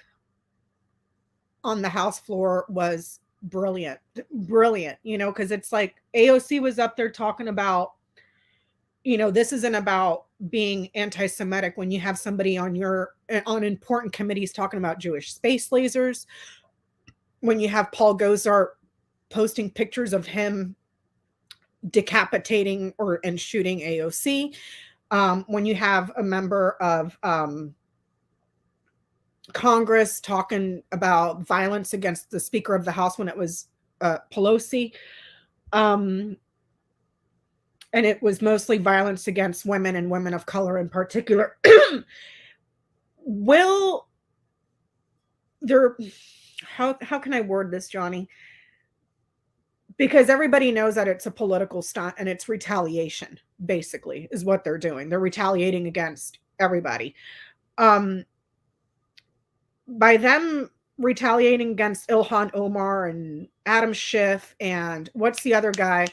on the House floor was brilliant, you know, because it's like AOC was up there talking about, you know, this isn't about being anti-Semitic when you have somebody on important committees talking about Jewish space lasers, when you have Paul Gosar posting pictures of him decapitating and shooting AOC, when you have a member of Congress talking about violence against the Speaker of the House when it was Pelosi, and it was mostly violence against women and women of color in particular. Will there, how can I word this, Johnny? Because everybody knows that it's a political stunt and it's retaliation, basically, is what they're doing. They're retaliating against everybody. By them retaliating against Ilhan Omar and Adam Schiff and what's the other guy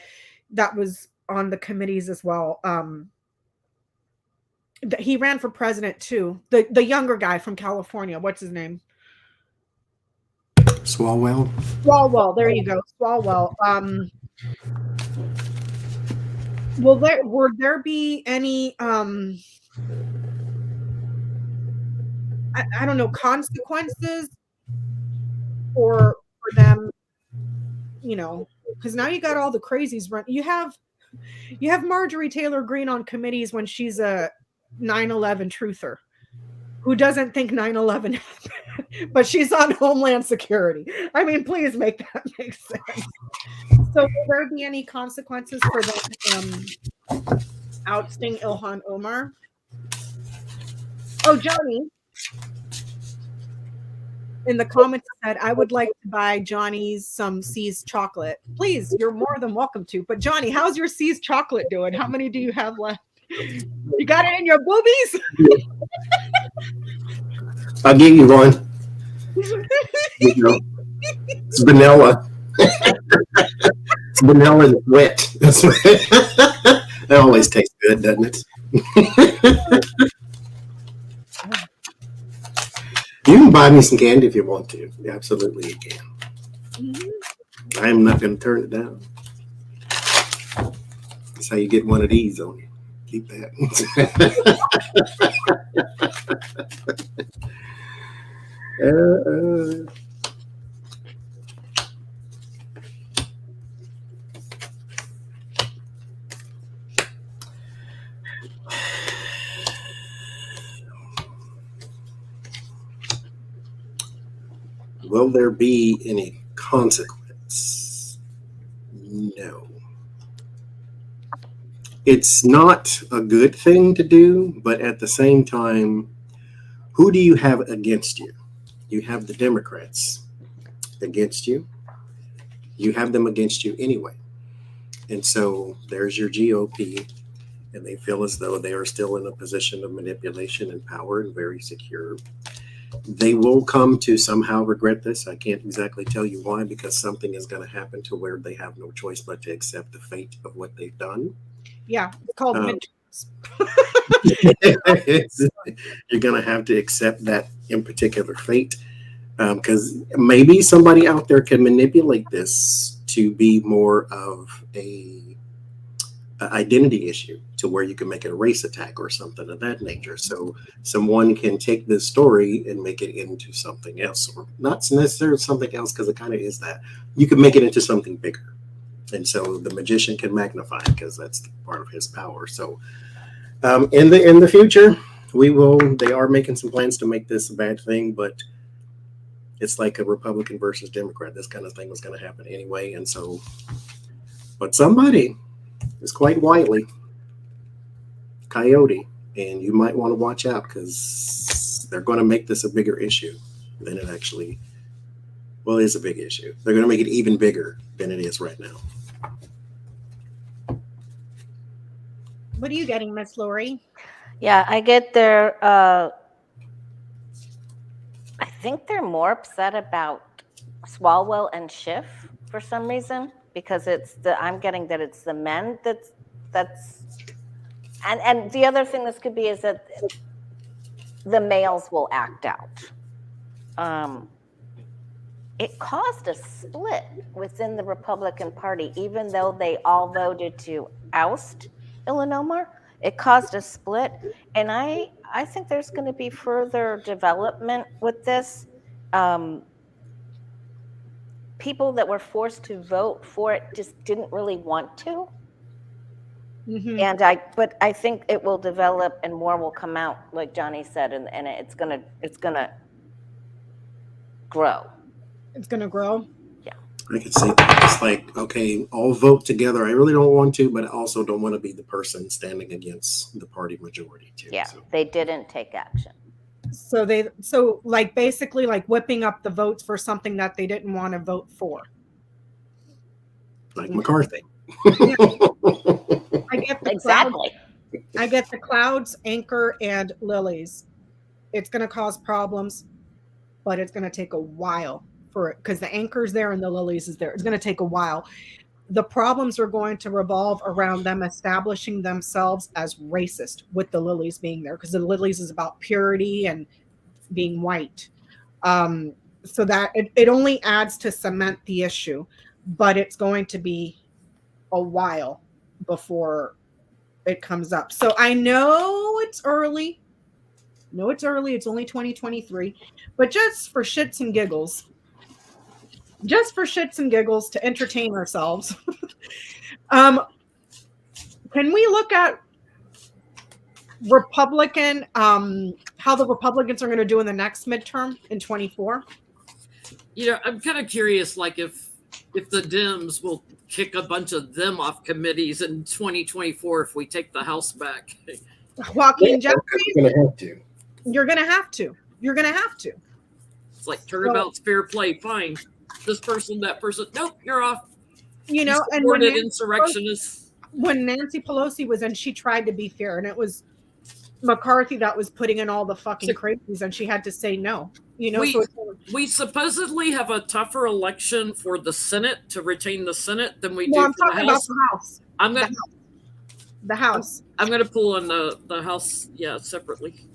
that was on the committees as well? He ran for president too. The younger guy from California. What's his name? Swalwell. There you go. Swalwell. Will there be any I don't know, consequences for them, you know, because now you got all the crazies run. You have Marjorie Taylor Greene on committees when she's a 9/11 truther who doesn't think 9/11 happened, but she's on Homeland Security. I mean, please make that make sense. So will there be any consequences for them ousting Ilhan Omar? Oh, Johnny in the comments said, I would like to buy Johnny's some C's chocolate. Please, you're more than welcome to. But Johnny, how's your C's chocolate doing? How many do you have left? You got it in your boobies? I'll give you one. You know, it's vanilla. It's vanilla and wet. That's what it always tastes good, doesn't it? You can buy me some candy if you want to. Absolutely, you can. Mm-hmm. I'm not going to turn it down. That's how you get one of these on you. Keep that. Will there be any consequence? No. It's not a good thing to do, but at the same time, who do you have against you? You have the Democrats against you. You have them against you anyway. And so there's your GOP, and they feel as though they are still in a position of manipulation and power and very secure. They will come to somehow regret this. I can't exactly tell you why, because something is going to happen to where they have no choice but to accept the fate of what they've done. Yeah, it's called midterms. You're going to have to accept that in particular fate, because maybe somebody out there can manipulate this to be more of a identity issue, to where you can make it a race attack or something of that nature. So someone can take this story and make it into something else, or not necessarily something else, because it kind of is that. You can make it into something bigger. And so the magician can magnify it, because that's part of his power. So in the future, they are making some plans to make this a bad thing, but it's like a Republican versus Democrat. This kind of thing was going to happen anyway. And so, but somebody is quite wily, coyote, and you might want to watch out, because they're going to make this a bigger issue than it actually, well, it is a big issue. They're going to make it even bigger than it is right now. What are you getting, Miss Lori? Yeah, I get their, I think they're more upset about Swalwell and Schiff for some reason, because I'm getting that it's the men and the other thing this could be is that the males will act out. It caused a split within the Republican Party, even though they all voted to oust Lenormand. It caused a split, and I think there's going to be further development with this. People that were forced to vote for it just didn't really want to. Mm-hmm. But I think it will develop and more will come out, like Johnnie said, and it's gonna grow. It's gonna grow. Yeah. I could see that. It's like, okay, all vote together. I really don't want to, but I also don't want to be the person standing against the party majority too. Yeah, so. They didn't take action. So like basically like whipping up the votes for something that they didn't want to vote for. Like McCarthy. Yeah. I get the Exactly. I get the clouds, anchor, and lilies. It's going to cause problems, but it's going to take a while for it, because the anchor's there and the lilies is there. It's going to take a while. The problems are going to revolve around them establishing themselves as racist, with the lilies being there, because the lilies is about purity and being white. So that it only adds to cement the issue, but it's going to be a while before it comes up. So I know it's early. It's only 2023, but just for shits and giggles, to entertain ourselves, can we look at Republican, how the Republicans are going to do in the next midterm in 24? I'm kind of curious, like if the Dems will kick a bunch of them off committees in 2024 if we take the House back. Joaquin Jeffries, You're going to have to. You're going to have to. It's like turnabout's fair play. Fine. This person, that person. Nope, you're off. And when insurrectionists. When Nancy Pelosi was in, she tried to be fair, and it was McCarthy that was putting in all the fucking crazies, and she had to say no. We supposedly have a tougher election for the Senate to retain the Senate than we do I'm for talking the House. about the House. The House. I'm going to pull on the House, separately.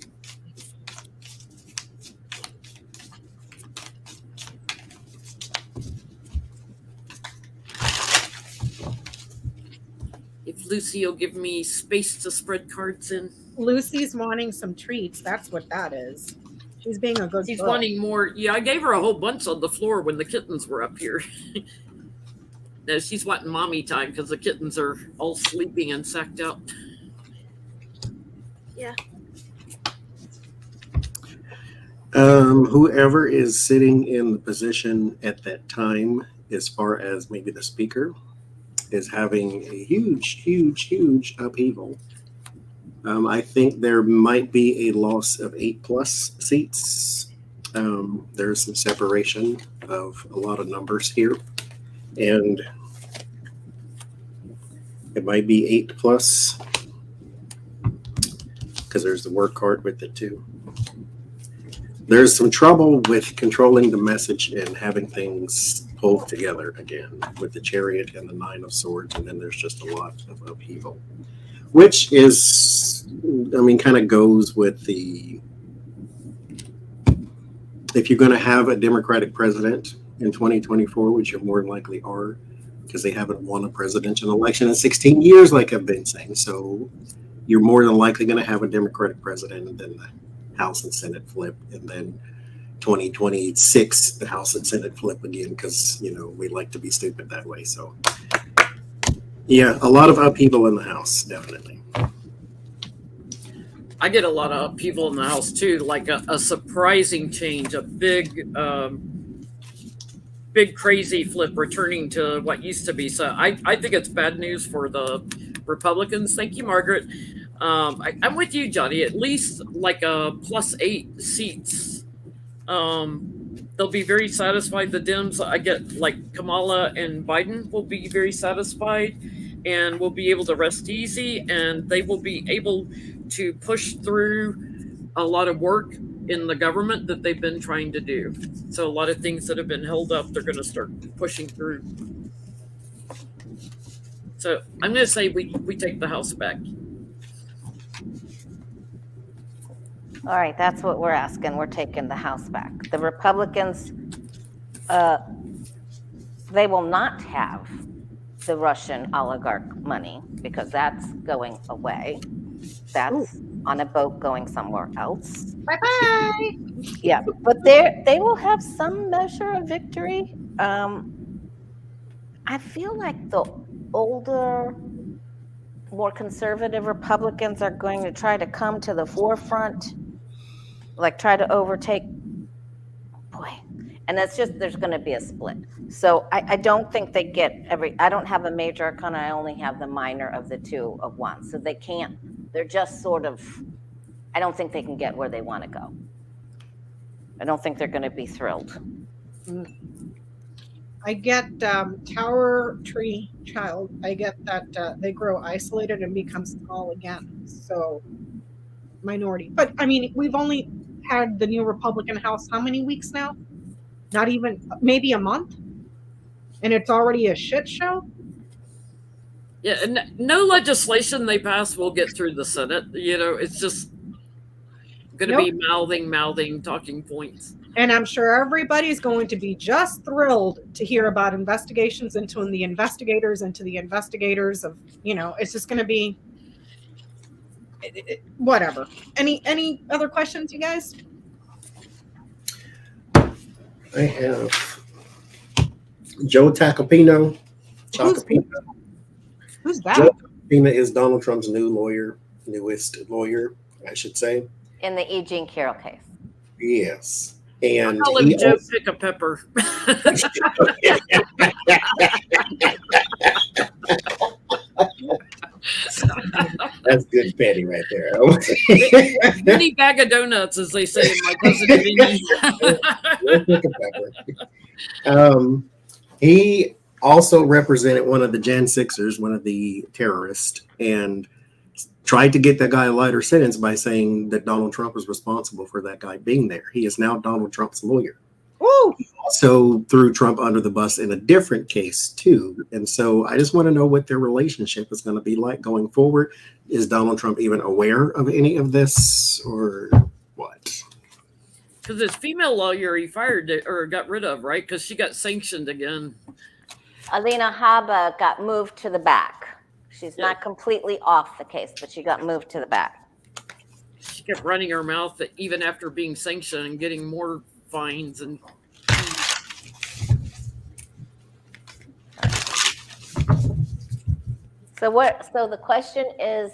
If Lucy will give me space to spread cards in. Lucy's wanting some treats. That's what that is. She's being a good She's girl. wanting more. Yeah, I gave her a whole bunch on the floor when the kittens were up here. No, she's wanting mommy time because the kittens are all sleeping and sacked out. Yeah. Whoever is sitting in the position at that time, as far as maybe the speaker, is having a huge upheaval. I think there might be a loss of 8+ seats. There's some separation of a lot of numbers here, and it might be 8+ because there's the work card with it too. There's some trouble with controlling the message and having things pulled together again with the Chariot and the 9 of Swords, and then there's just a lot of upheaval, which is, kind of goes with the, if you're going to have a Democratic president in 2024, which you more than likely are, because they haven't won a presidential election in 16 years, like I've been saying. So you're more than likely going to have a Democratic president, and then the House and Senate flip, and then 2026, the House and Senate flip again, because, we like to be stupid that way. So, yeah, a lot of upheaval in the House, definitely. I get a lot of upheaval in the House, too, like a surprising change, a big crazy flip returning to what used to be. So I think it's bad news for the Republicans. Thank you, Margaret. I'm with you, Johnny. At least like a +8 seats. They'll be very satisfied. The Dems, I get like Kamala and Biden will be very satisfied and will be able to rest easy, and they will be able to push through a lot of work in the government that they've been trying to do. So a lot of things that have been held up, they're going to start pushing through. So I'm going to say we take the House back. All right, that's what we're asking. We're taking the House back. The Republicans, they will not have the Russian oligarch money because that's going away. That's on a boat going somewhere else. Bye-bye. Yeah, but they will have some measure of victory. I feel like the older, more conservative Republicans are going to try to come to the forefront, like try to overtake. Boy, and that's just, there's going to be a split. So I don't think they get I don't have a major arcana. I only have the minor of the 2 of Wands. So they can't, they're just sort of, I don't think they can get where they want to go. I don't think they're going to be thrilled. I get Tower Tree Child. I get that they grow isolated and become small again. So minority. But we've only had the new Republican House how many weeks now? Not even, maybe a month? And it's already a shit show? Yeah, and no legislation they pass will get through the Senate. It's just going to be mouthing talking points. And I'm sure everybody's going to be just thrilled to hear about investigations into the investigators of, it's just going to be whatever. Any other questions, you guys? I have Joe Tacopino. Who's that? Joe Tacopino is Donald Trump's newest lawyer, I should say. In the E. Jean Carroll case. Yes. And I'll let Joe pick a pepper. That's good petty right there. Mini bag of donuts, as they say in my cousin Vinny. We'll pick a pepper. He also represented one of the Jan 6ers, one of the terrorists, and tried to get that guy a lighter sentence by saying that Donald Trump was responsible for that guy being there. He is now Donald Trump's lawyer. Ooh. Also threw Trump under the bus in a different case too. And so I just want to know what their relationship is going to be like going forward. Is Donald Trump even aware of any of this or what? Because his female lawyer he fired or got rid of, right? Because she got sanctioned again. Alina Habba got moved to the back. She's not completely off the case, but she got moved to the back. She kept running her mouth even after being sanctioned and getting more fines and. So the question is,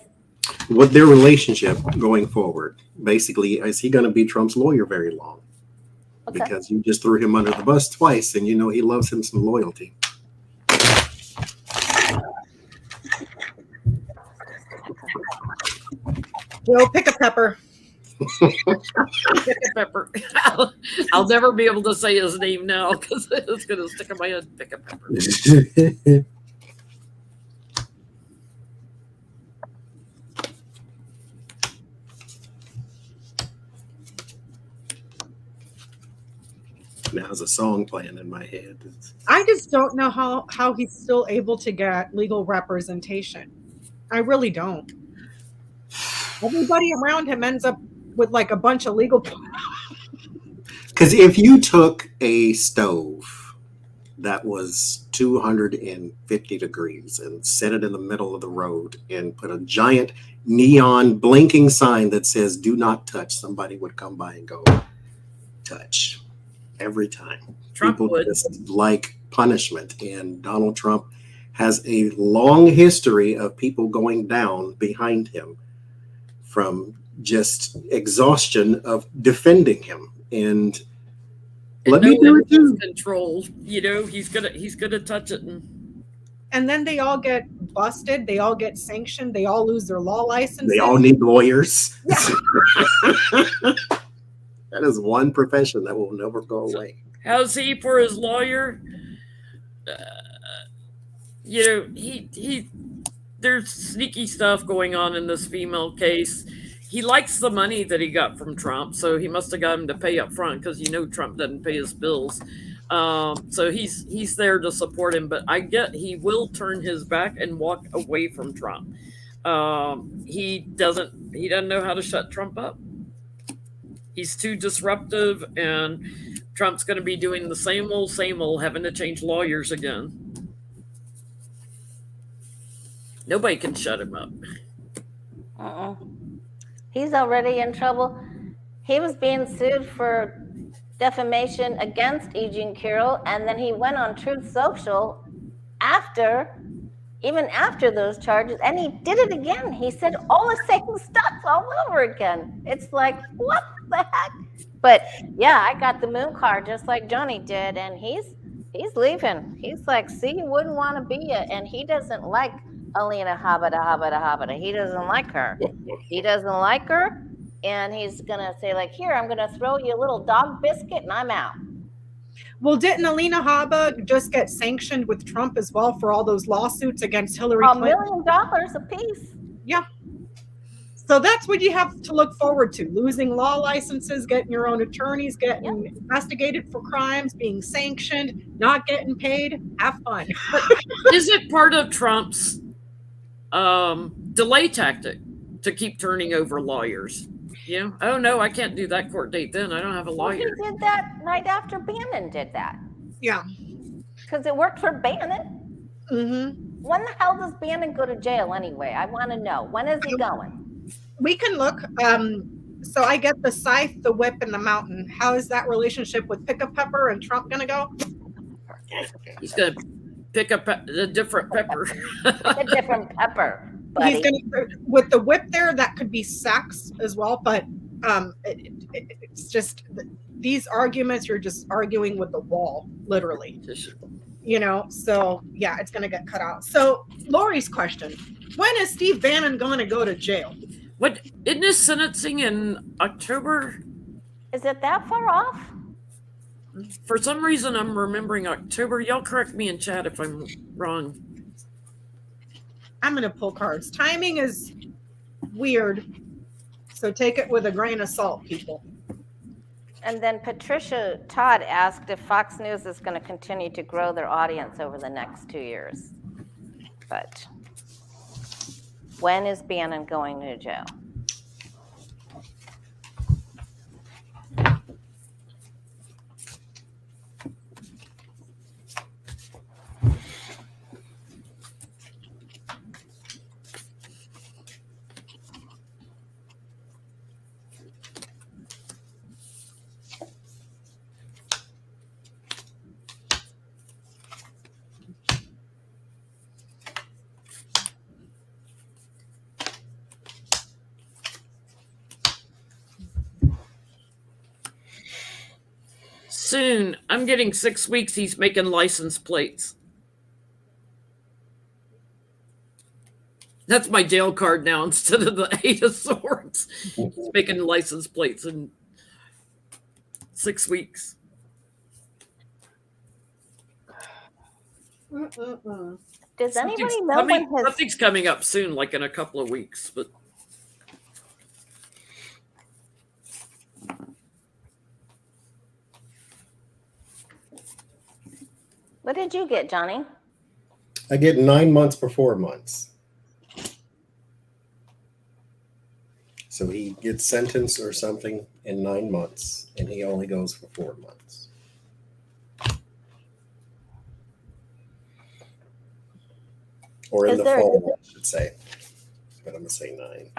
what their relationship going forward? Basically, is he going to be Trump's lawyer very long? okay. Because you just threw him under the bus twice, and you know he loves him some loyalty. Joe Pick-a-Pepper. Pepper. I'll never be able to say his name now because it's going to stick in my head. Pepper. Now there's a song playing in my head. I just don't know how he's still able to get legal representation. I really don't. Everybody around him ends up with like a bunch of legal. Because if you took a stove that was 250 degrees and set it in the middle of the road and put a giant neon blinking sign that says "Do not touch," somebody would come by and go, "Touch." Every time. Trump People would. just like punishment, and Donald Trump has a long history of people going down behind him from just exhaustion of defending him. And let me do it too. Control. You know, he's gonna touch it And then they all get busted. They all get sanctioned. They all lose their law licenses. They all need lawyers. Yeah. That is one profession that will never go away. How's he for his lawyer? You know, he there's sneaky stuff going on in this female case. He likes the money that he got from Trump, so he must have got him to pay up front because you know Trump doesn't pay his bills. So he's there to support him, but I get he will turn his back and walk away from Trump. He doesn't know how to shut Trump up. He's too disruptive, and Trump's going to be doing the same old, having to change lawyers again. Nobody can shut him up. He's already in trouble. He was being sued for defamation against Eugene Carroll, and then he went on Truth Social even after those charges, and he did it again. He said all the same stuff all over again. It's like, what the heck? But yeah, I got the moon card just like Johnnie did, and he's leaving. He's like, see, you wouldn't want to be it, and he doesn't like Alina Habba. He doesn't like her. He doesn't like her, and he's gonna say like, here, I'm gonna throw you a little dog biscuit, and I'm out. Well, didn't Alina Habba just get sanctioned with Trump as well for all those lawsuits against Hillary $1 Clinton? million apiece. Yeah. So that's what you have to look forward to: losing law licenses, getting your own attorneys, getting investigated for crimes, being sanctioned, not getting paid. Have fun. Is it part of Trump's delay tactic to keep turning over lawyers? You know, oh no, I can't do that court date then. I don't have a lawyer. Well, he did that right after Bannon did that. Yeah. Because it worked for Bannon. Mm-hmm. When the hell does Bannon go to jail anyway? I want to know. When is he going? We can look. So I get the scythe, the whip, and the mountain. How is that relationship with Pick-a-Pepper and Trump going to go? He's going to pick up a different pepper. A different pepper. Buddy. He's going to, with the whip there, that could be sex as well. But it's just these arguments, you're just arguing with the wall, literally. You know, so yeah, it's going to get cut out. So Lori's question: when is Steve Bannon going to go to jail? What, isn't his sentencing in October? Is it that far off? For some reason, I'm remembering October. Y'all correct me in chat if I'm wrong. I'm going to pull cards. Timing is weird, so take it with a grain of salt, people. And then Patricia Todd asked if Fox News is going to continue to grow their audience over the next 2 years. But when is Bannon going to jail? Soon, I'm getting 6 weeks. He's making license plates. That's my jail card now instead of the 8 of Swords. He's making license plates in 6 weeks. Does anybody know when his... Something's coming up soon, like in a couple of weeks, but... What did you get, Johnny? I get 9 months for 4 months. So he gets sentenced or something in 9 months, and he only goes for 4 months. Or in the fall, I should say. But I'm going to say 9.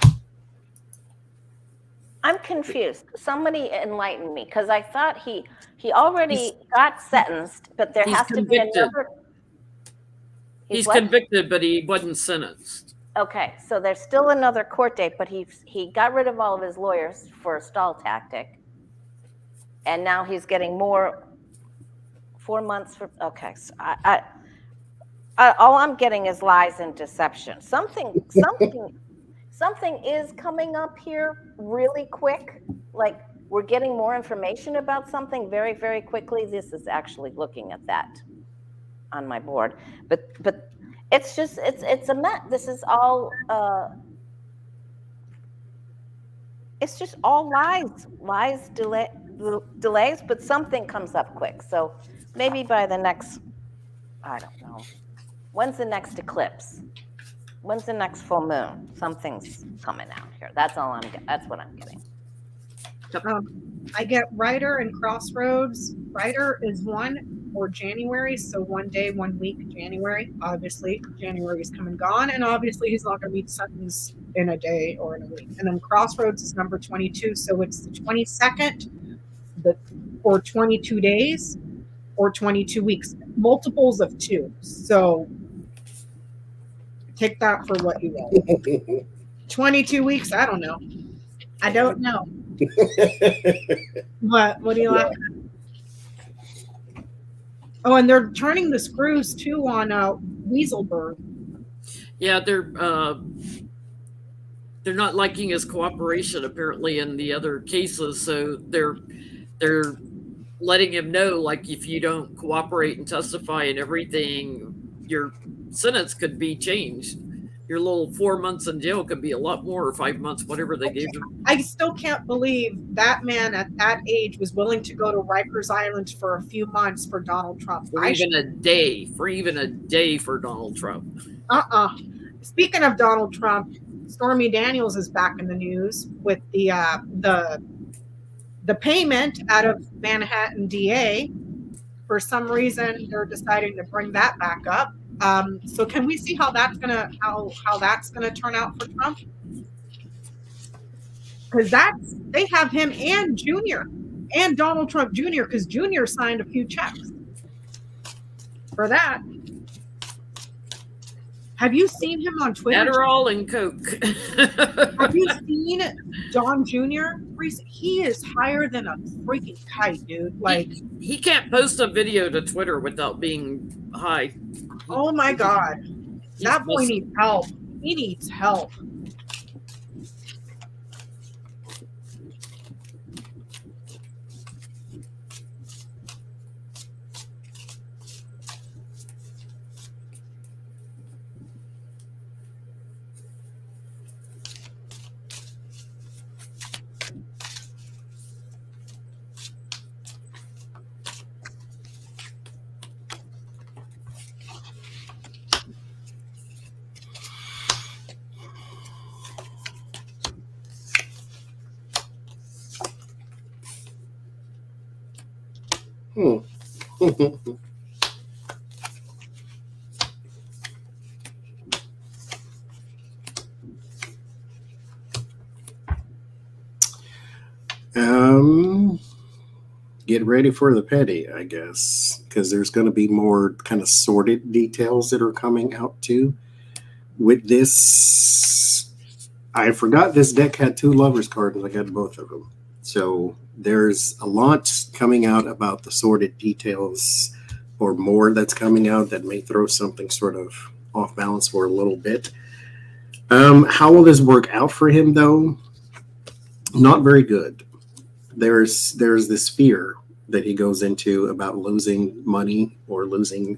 I'm confused. Somebody enlighten me, because I thought he already got sentenced, but there has to be another. He's convicted, but he wasn't sentenced. Okay, so there's still another court date, but he got rid of all of his lawyers for a stall tactic, and now he's getting more. 4 months for so all I'm getting is lies and deception. Something is coming up here really quick. Like we're getting more information about something very, very quickly. This is actually looking at that on my board, but it's just it's a mess. This is all it's just all lies, delays, but something comes up quick. So maybe by the next, I don't know. When's the next eclipse? When's the next full moon? Something's coming out here. That's what I'm getting. I get Ryder and Crossroads. Ryder is 1 for January, so 1 day, 1 week, January. Obviously, January is come and gone, and obviously he's not going to be sentenced in a day or in a week. And then Crossroads is number 22, so it's the 22nd, or 22 days, or 22 weeks. Multiples of 2. So take that for what you will. 22 weeks, I don't know. I don't know. What do you like? Oh, and they're turning the screws too on Weaselberg. Yeah, they're not liking his cooperation apparently in the other cases, so they're letting him know, like, if you don't cooperate and testify and everything, your sentence could be changed. Your little 4 months in jail could be a lot more, or 5 months, whatever they gave him. I still can't believe that man at that age was willing to go to Rikers Island for a few months for Donald Trump. For even a day for Donald Trump. Speaking of Donald Trump, Stormy Daniels is back in the news with the payment out of Manhattan DA. For some reason, they're deciding to bring that back up. So can we see how that's gonna turn out for Trump? Because they have him and Junior and Donald Trump Jr. because Junior signed a few checks for that. Have you seen him on Twitter? Adderall and Coke. Have you seen Don Jr.? He is higher than a freaking kite, dude. Like he can't post a video to Twitter without being high. Oh my God. That boy needs help. He needs help. Get ready for the petty, I guess, because there's going to be more kind of sordid details that are coming out too. With this, I forgot this deck had 2 lovers cards, and I got both of them. So there's a lot coming out about the sordid details, or more that's coming out that may throw something sort of off balance for a little bit. How will this work out for him, though? Not very good. There's this fear that he goes into about losing money or losing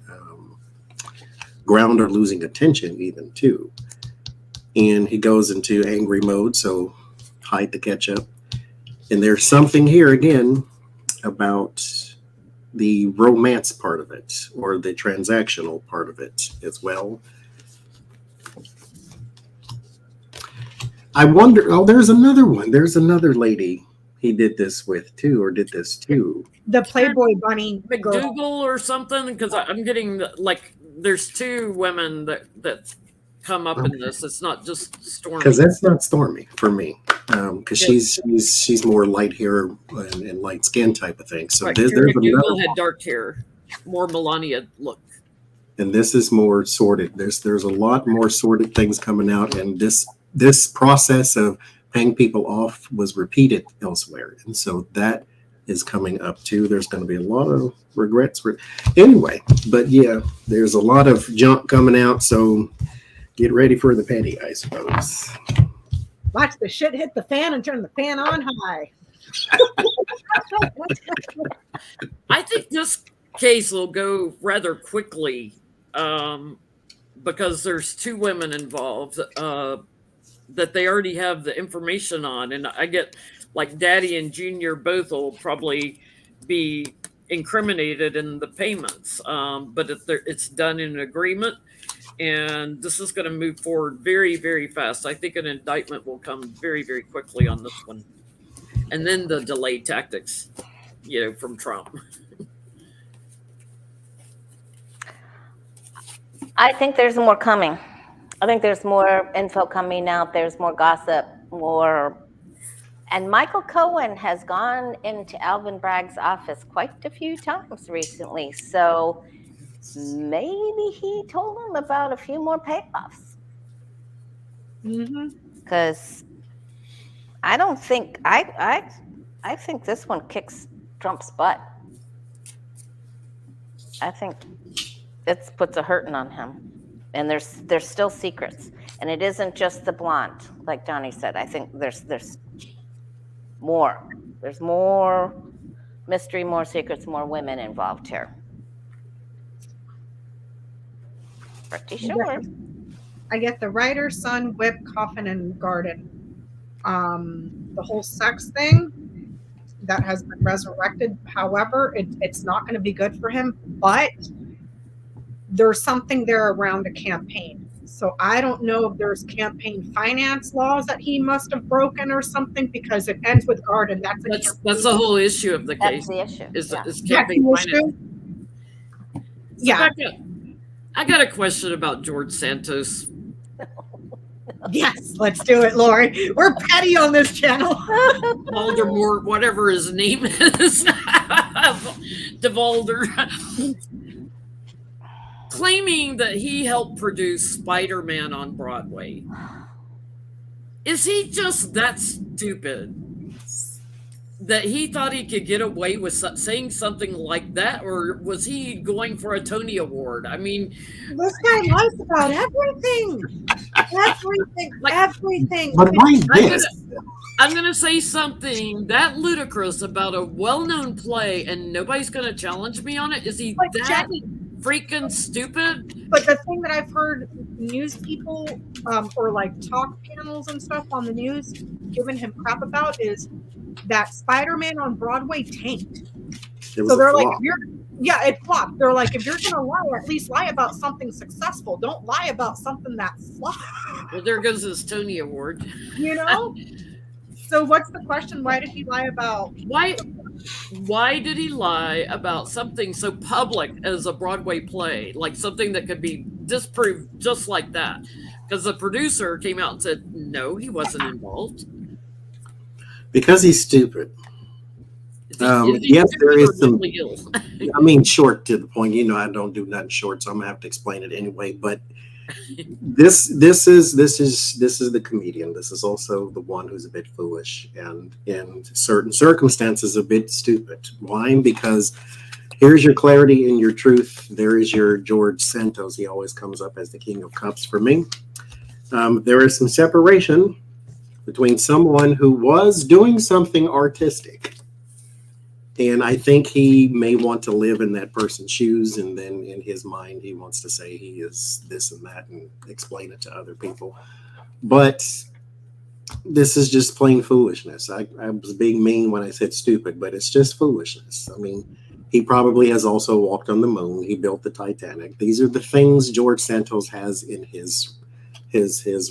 ground or losing attention even too. And he goes into angry mode, so hide the ketchup. And there's something here again about the romance part of it or the transactional part of it as well. I wonder, oh, there's another one. There's another lady he did this with too, or did this too. The Playboy Bunny girl. McDougal or something, because I'm getting like there's 2 women that come up in this. It's not just Stormy. Because that's not Stormy for me. Because she's more light hair and light skin type of thing. So right. there's McDougal had dark hair, more Melania look. And this is more sordid. There's a lot more sordid things coming out, and this process of paying people off was repeated elsewhere, and so that is coming up too. There's going to be a lot of regrets anyway, but yeah, there's a lot of junk coming out, so get ready for the petty, I suppose. Watch the shit hit the fan and turn the fan on high. I think this case will go rather quickly because there's 2 women involved that they already have the information on. And I get like Daddy and Junior both will probably be incriminated in the payments. But it's done in an agreement, and this is going to move forward very, very fast. I think an indictment will come very, very quickly on this one. And then the delay tactics, from Trump. I think there's more coming. I think there's more info coming out. There's more gossip, and Michael Cohen has gone into Alvin Bragg's office quite a few times recently. So maybe he told him about a few more payoffs. Because I don't think I think this one kicks Trump's butt. I think it puts a hurting on him. And there's still secrets, and it isn't just the blonde, like Johnnie said. I think there's more. There's more mystery, more secrets, more women involved here. Pretty sure. I get the writer, son, whip, coffin, and garden. The whole sex thing that has been resurrected. However, it's not going to be good for him, but there's something there around a campaign. So I don't know if there's campaign finance laws that he must have broken or something, because it ends with garden. That's the whole issue of the case. That's the issue. Is campaign finance. Yeah. I got a question about George Santos. Yes, let's do it, Lori. We're petty on this channel. Voldemort, whatever his name is. DeVolder. Claiming that he helped produce Spider-Man on Broadway. Is he just that stupid that he thought he could get away with saying something like that? Or was he going for a Tony Award? I mean, this guy lies about everything. Everything. But why this? I'm going to say something that ludicrous about a well-known play, and nobody's going to challenge me on it. Is he Like that Jenny. freaking stupid? But the thing that I've heard news people or like talk panels and stuff on the news giving him crap about is that Spider-Man on Broadway tanked. So they're like, it flopped. They're like, if you're going to lie, at least lie about something successful. Don't lie about something that flopped. Well, there goes his Tony Award. You know? So what's the question? Why did he lie about? Why Why did he lie about something so public as a Broadway play, like something that could be disproved just like that? Because the producer came out and said, no, he wasn't involved. Because he's stupid. Is he Yes, stupid there or is some. mentally ill? I mean, short to the point. I don't do nothing short, so I'm gonna have to explain it anyway. But this is the comedian. This is also the one who's a bit foolish and in certain circumstances a bit stupid. Why? Because here's your clarity and your truth. There is your George Santos. He always comes up as the king of cups for me. There is some separation between someone who was doing something artistic, and I think he may want to live in that person's shoes, and then in his mind he wants to say he is this and that and explain it to other people. But this is just plain foolishness. I was being mean when I said stupid, but it's just foolishness. I mean, he probably has also walked on the moon. He built the Titanic. These are the things George Santos has in his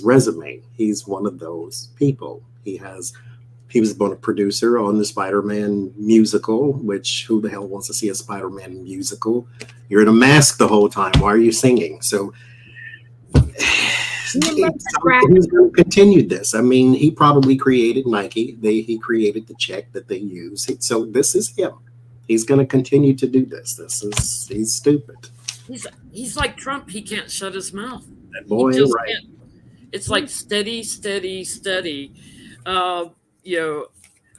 resume. He's one of those people. He was a producer on the Spider-Man musical, which who the hell wants to see a Spider-Man musical? You're in a mask the whole time. Why are you singing? So he's going to continue this. I mean, he probably created Nike. He created the check that they use. So this is him. He's going to continue to do this. He's stupid. He's like Trump. He can't shut his mouth. That boy ain't right. It's like steady.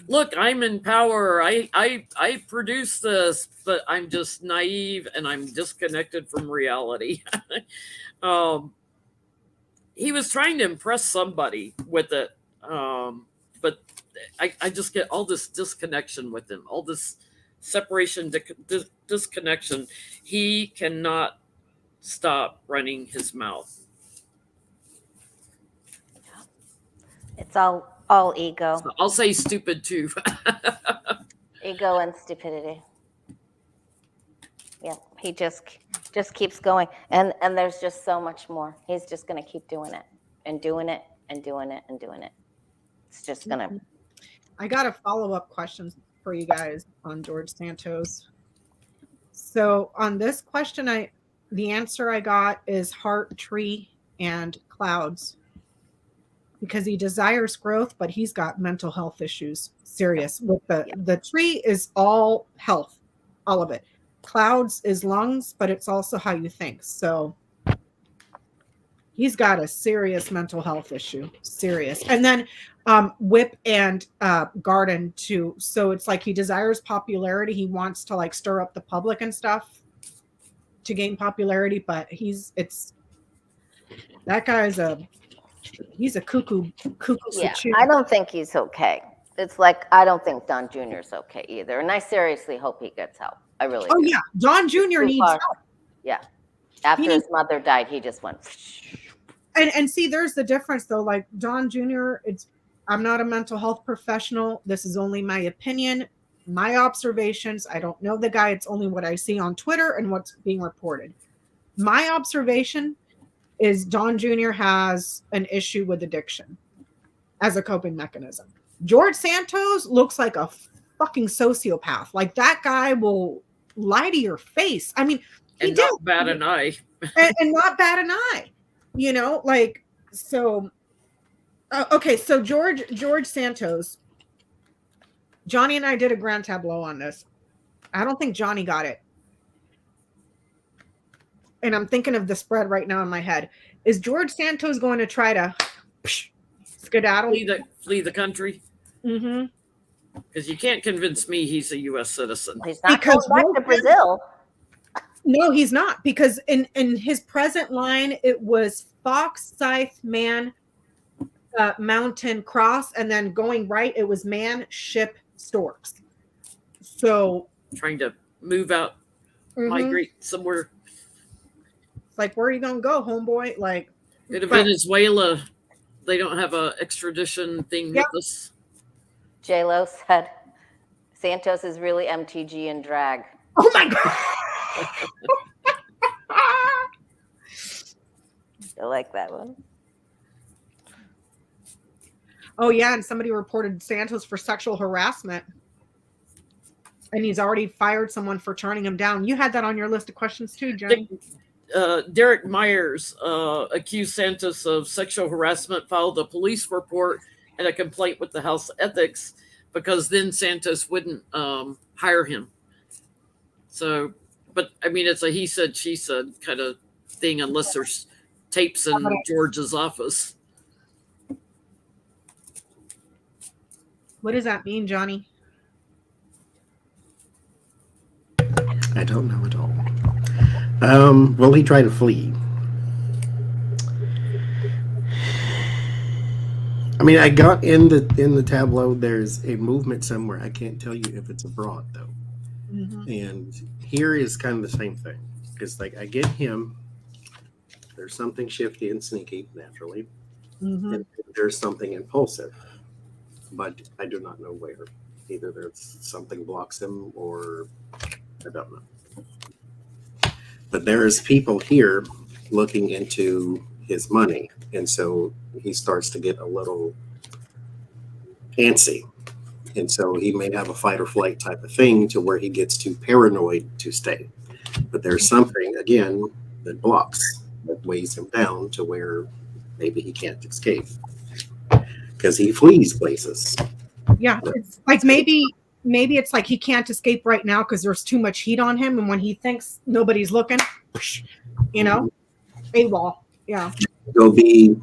Look, I'm in power. I produce this, but I'm just naive and I'm disconnected from reality. He was trying to impress somebody with it, but I just get all this disconnection with him, all this separation, disconnection. He cannot stop running his mouth. It's all ego. So I'll say stupid too. Ego and stupidity. Yeah, he just keeps going, and there's just so much more. He's just going to keep doing it and doing it and doing it and doing it. It's just going to. I got a follow-up question for you guys on George Santos. So on this question, the answer I got is heart, tree, and clouds. Because he desires growth, but he's got mental health issues, serious. With the tree is all health, all of it. Clouds is lungs, but it's also how you think. So he's got a serious mental health issue, serious. And then whip and garden too. So it's like he desires popularity. He wants to like stir up the public and stuff to gain popularity, but that guy's he's a cuckoo. Yeah, I don't think he's okay. It's like, I don't think Don Jr.'s okay either. And I seriously hope he gets help. I really do. Oh, yeah. Don Jr. needs help. Yeah. After his mother died, he just went. And see, there's the difference, though. Like, Don Jr., I'm not a mental health professional. This is only my opinion, my observations. I don't know the guy. It's only what I see on Twitter and what's being reported. My observation is Don Jr. has an issue with addiction as a coping mechanism. George Santos looks like a fucking sociopath. Like, that guy will lie to your face. I mean, he did not bat an eye. and not bat an eye. Like, so okay, so George Santos, Johnnie and I did a grand tableau on this. I don't think Johnnie got it. And I'm thinking of the spread right now in my head. Is George Santos going to try to skedaddle? Flee the country? Mm-hmm. Because you can't convince me he's a U.S. citizen. He's not going back to Brazil. No, he's not. Because in his present line, it was Fox, Scythe, Man, Mountain, Cross. And then going right, it was Man, Ship, Storks. So. Trying to move out, migrate somewhere. Like, where are you gonna go, homeboy? Like, go to Venezuela. They don't have a extradition thing with us. J-Lo said Santos is really MTG in drag. Oh my god! I like that one. Oh yeah, and somebody reported Santos for sexual harassment. And he's already fired someone for turning him down. You had that on your list of questions too, Jenny. Derek Myers accused Santos of sexual harassment, filed a police report and a complaint with the House Ethics because then Santos wouldn't hire him. So, but I mean, it's a he said, she said kind of thing, unless there's tapes in George's office. What does that mean, Johnnie? I don't know at all. Well, he tried to flee. I mean, I got in the tableau. There's a movement somewhere. I can't tell you if it's abroad though. Mm-hmm. And here is kind of the same thing. Because like I get him. There's something shifty and sneaky naturally, and there's something impulsive, but I do not know where. Either there's something blocks him, or I don't know. But there's people here looking into his money, and so he starts to get a little antsy, and so he may have a fight or flight type of thing to where he gets too paranoid to stay. But there's something again that blocks, that weighs him down to where maybe he can't escape because he flees places. Yeah, it's like maybe it's like he can't escape right now because there's too much heat on him, and when he thinks nobody's looking, you know, AWOL. Yeah, he'll be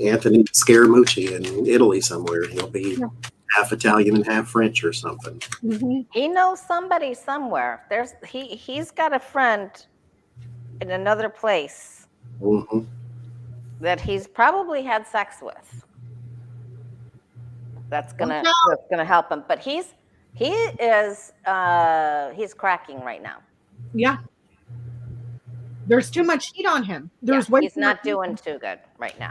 Anthony Scaramucci in Italy somewhere. He'll be half Italian and half French or something. Mm-hmm. He knows somebody somewhere. He's got a friend in another place that he's probably had sex with. That's gonna help him. But he's cracking right now. Yeah. There's too much heat on him. He's not doing too good right now.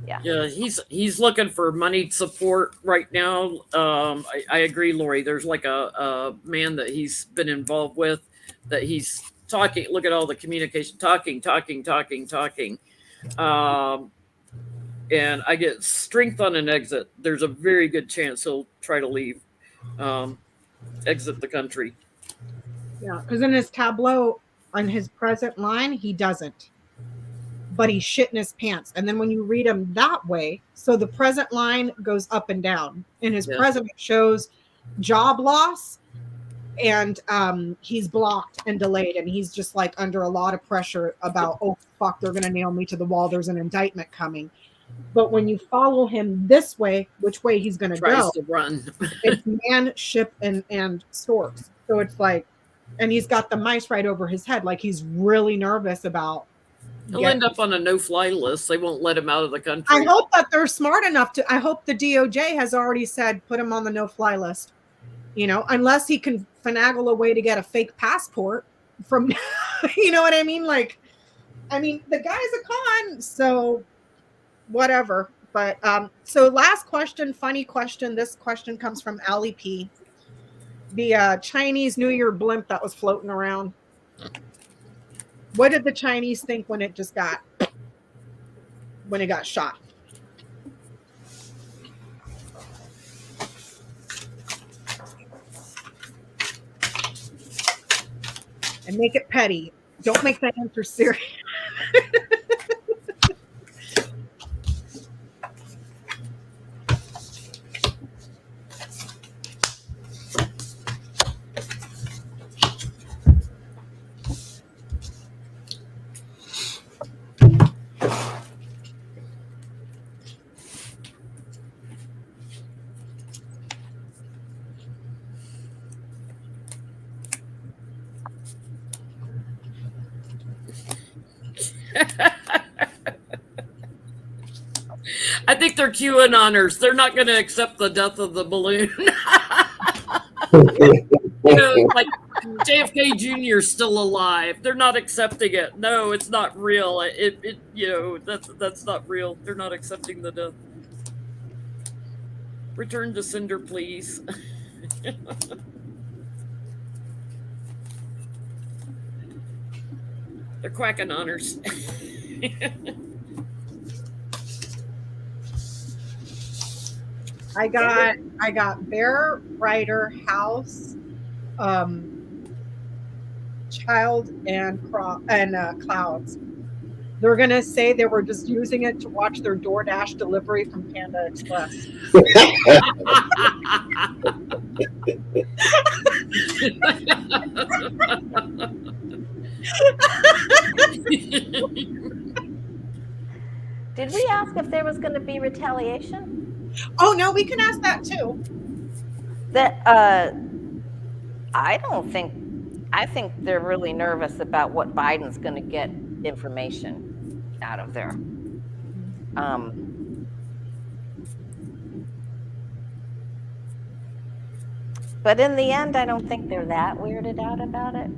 Yeah, he's looking for money support right now. I agree, Lori. There's like a man that he's been involved with that he's talking. Look at all the communication, talking. And I get strength on an exit. There's a very good chance he'll try to leave, exit the country. Yeah, because in his tableau on his present line, he doesn't. But he's shitting his pants. And then when you read him that way, so the present line goes up and down. In his present, it shows job loss, and he's blocked and delayed. And he's just like under a lot of pressure about, oh, fuck, they're going to nail me to the wall. There's an indictment coming. But when you follow him this way, which way he's going to go, to run. It's man, ship, and storks. So it's like, and he's got the mice right over his head. Like he's really nervous about. He'll end up on a no-fly list. They won't let him out of the country. I hope that they're smart enough to. I hope the DOJ has already said put him on the no-fly list. You know, unless he can finagle a way to get a fake passport from. You know what I mean? Like, I mean, the guy's a con. So, whatever. But so last question, funny question. This question comes from Allie P. The Chinese New Year blimp that was floating around. What did the Chinese think when it got shot? And make it petty. Don't make that answer serious. I think they're QAnoners. They're not going to accept the death of the balloon. You know, like JFK Jr. is still alive. They're not accepting it. No, it's not real. That's not real. They're not accepting the death. Return to sender, please. They're quackanoners. I got Bear Rider House child and clouds. They're going to say they were just using it to watch their DoorDash delivery from Panda Express. Did we ask if there was going to be retaliation? Oh, no, we can ask that too. That I think they're really nervous about what Biden's going to get information out of there. But in the end, I don't think they're that weirded out about it.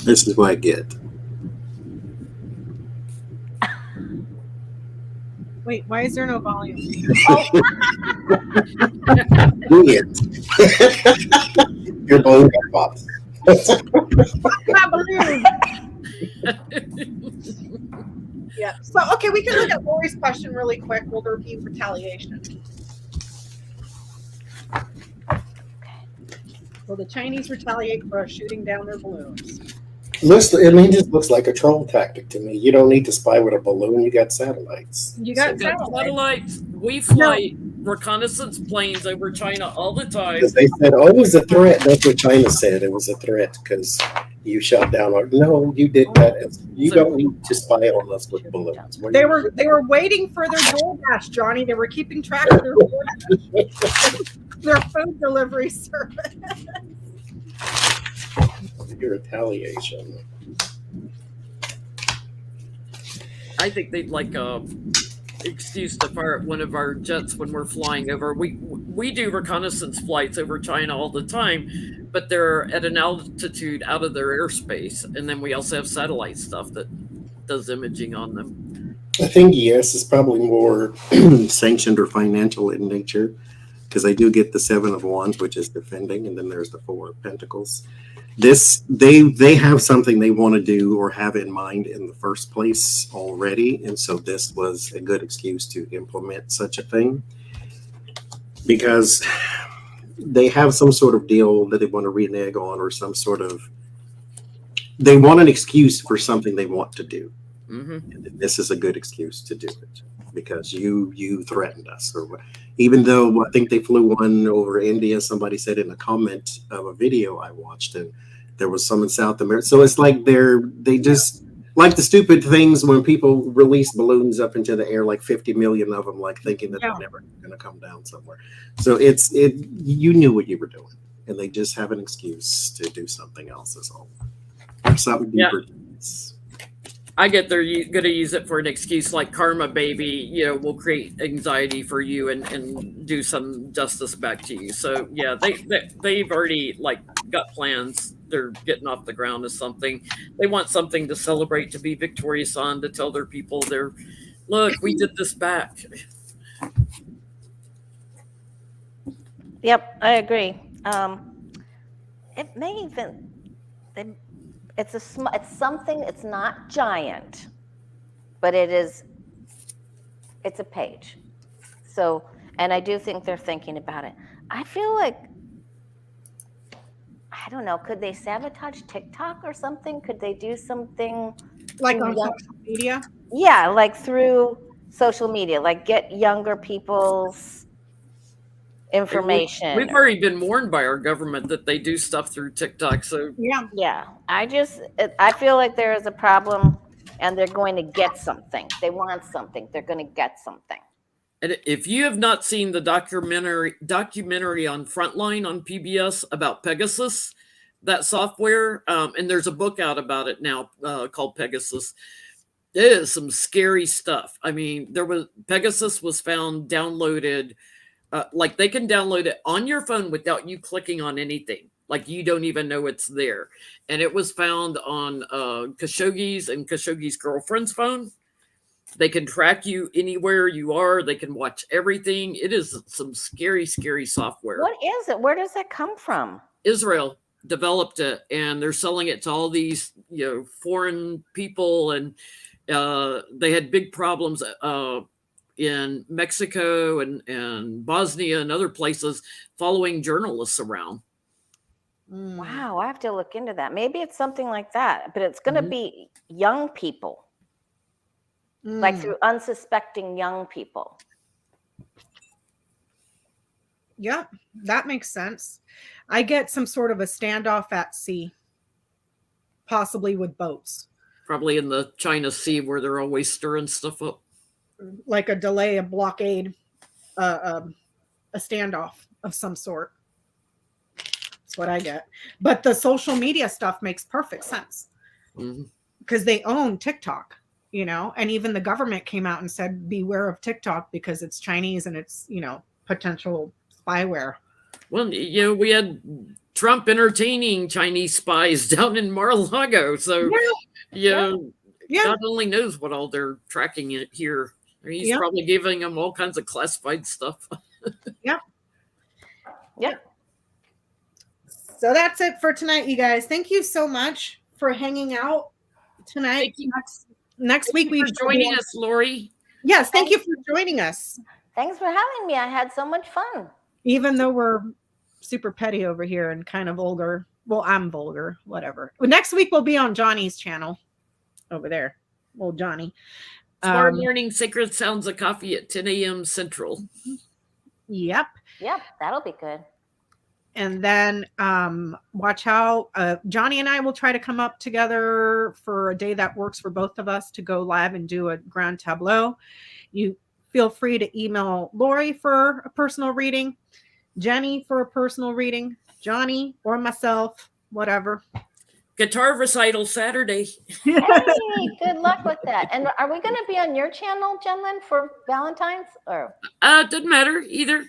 This is what I get. Wait, why is there no volume? Do it. Your balloon got popped. My balloon. Yeah. So, okay, we can look at Lori's question really quick. Will there be retaliation? Will the Chinese retaliate for us shooting down their balloons? It just looks like a troll tactic to me. You don't need to spy with a balloon. You got satellites. You got satellites. We fly reconnaissance planes over China all the time. Because they said, "Oh, it was a threat." That's what China said. It was a threat because you shot down our. No, you did that. You don't need to spy on us with balloons. They were waiting for their DoorDash, Johnny. They were keeping track of their DoorDash, their food delivery service. Your retaliation. I think they'd like a excuse to fire at one of our jets when we're flying over. We do reconnaissance flights over China all the time, but they're at an altitude out of their airspace, and then we also have satellite stuff that does imaging on them. I think yes, it's probably more sanctioned or financial in nature, because they do get the 7 of Wands, which is defending, and then there's the 4 of Pentacles. They have something they want to do or have in mind in the first place already, and so this was a good excuse to implement such a thing, because they have some sort of deal that they want to renege on, or some sort of, they want an excuse for something they want to do. And this is a good excuse to do it, because you threatened us. Or even though I think they flew one over India, somebody said in a comment of a video I watched, and there was some in South America. So it's like they just like the stupid things when people release balloons up into the air, like 50 million of them, like thinking that they're never going to come down somewhere. So you knew what you were doing, and they just have an excuse to do something else. Is all. Or something deeper. I get they're going to use it for an excuse like karma, baby, will create anxiety for you and do some justice back to you. So yeah, they've already got plans. They're getting off the ground as something. They want something to celebrate, to be victorious on, to tell their people look, we did this back. Yep, I agree. It may even it's something. It's not giant, but it's a page. So, and I do think they're thinking about it. I feel like, I don't know, could they sabotage TikTok or something? Could they do something like on social media? Yeah, like through social media, like get younger people's information. We've already been warned by our government that they do stuff through TikTok. So yeah. I feel like there is a problem, and they're going to get something. They want something. They're going to get something. And if you have not seen the documentary on Frontline on PBS about Pegasus, that software, and there's a book out about it now called Pegasus. It is some scary stuff. I mean, Pegasus was found downloaded. They can download it on your phone without you clicking on anything. Like you don't even know it's there. And it was found on Khashoggi's and Khashoggi's girlfriend's phone. They can track you anywhere you are. They can watch everything. It is some scary, scary software. What is it? Where does that come from? Israel developed it, and they're selling it to all these foreign people, and they had big problems in Mexico and Bosnia and other places following journalists around. Wow, I have to look into that. Maybe it's something like that, but it's going to Mhm. be young people, like through unsuspecting young people. Yep, that makes sense. I get some sort of a standoff at sea, possibly with boats, Probably in the China Sea where they're always stirring stuff up. like a delay, a blockade, a standoff of some sort. That's what I get. But the social media stuff makes perfect sense Mhm. because they own TikTok, you know, and even the government came out and said, beware of TikTok because it's Chinese and it's, you know, potential spyware. Well, we had Trump entertaining Chinese spies down in Mar-a-Lago. So, Yeah. God only knows what all they're tracking it here. He's probably giving them all kinds of classified stuff. Yep. Yep. So that's it for tonight, you guys. Thank you so much for hanging out tonight. Thank you. Next week we for joining us, Lori. Yes, thank you for joining us. Thanks for having me. I had so much fun. Even though we're super petty over here and kind of vulgar. Well, I'm vulgar, whatever. Well, next week we'll be on Johnny's channel over there. Old Johnny. Tomorrow morning, Sacred Sounds of Coffee at 10 a.m. Central. Yep. Yep, that'll be good. And then watch how Johnny and I will try to come up together for a day that works for both of us to go live and do a grand tableau. You feel free to email Lori for a personal reading, Jenny for a personal reading, Johnny or myself, whatever. Guitar recital Saturday. Hey, good luck with that. And are we going to be on your channel, Jenn, for Valentine's? Or Doesn't matter either.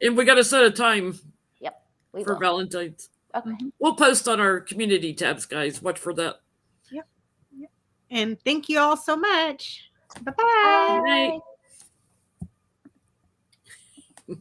And we got to set a time for will. Valentine's. Okay. We'll post on our community tabs, guys. Watch for that. Yep. And thank you all so much. Bye-bye. Bye.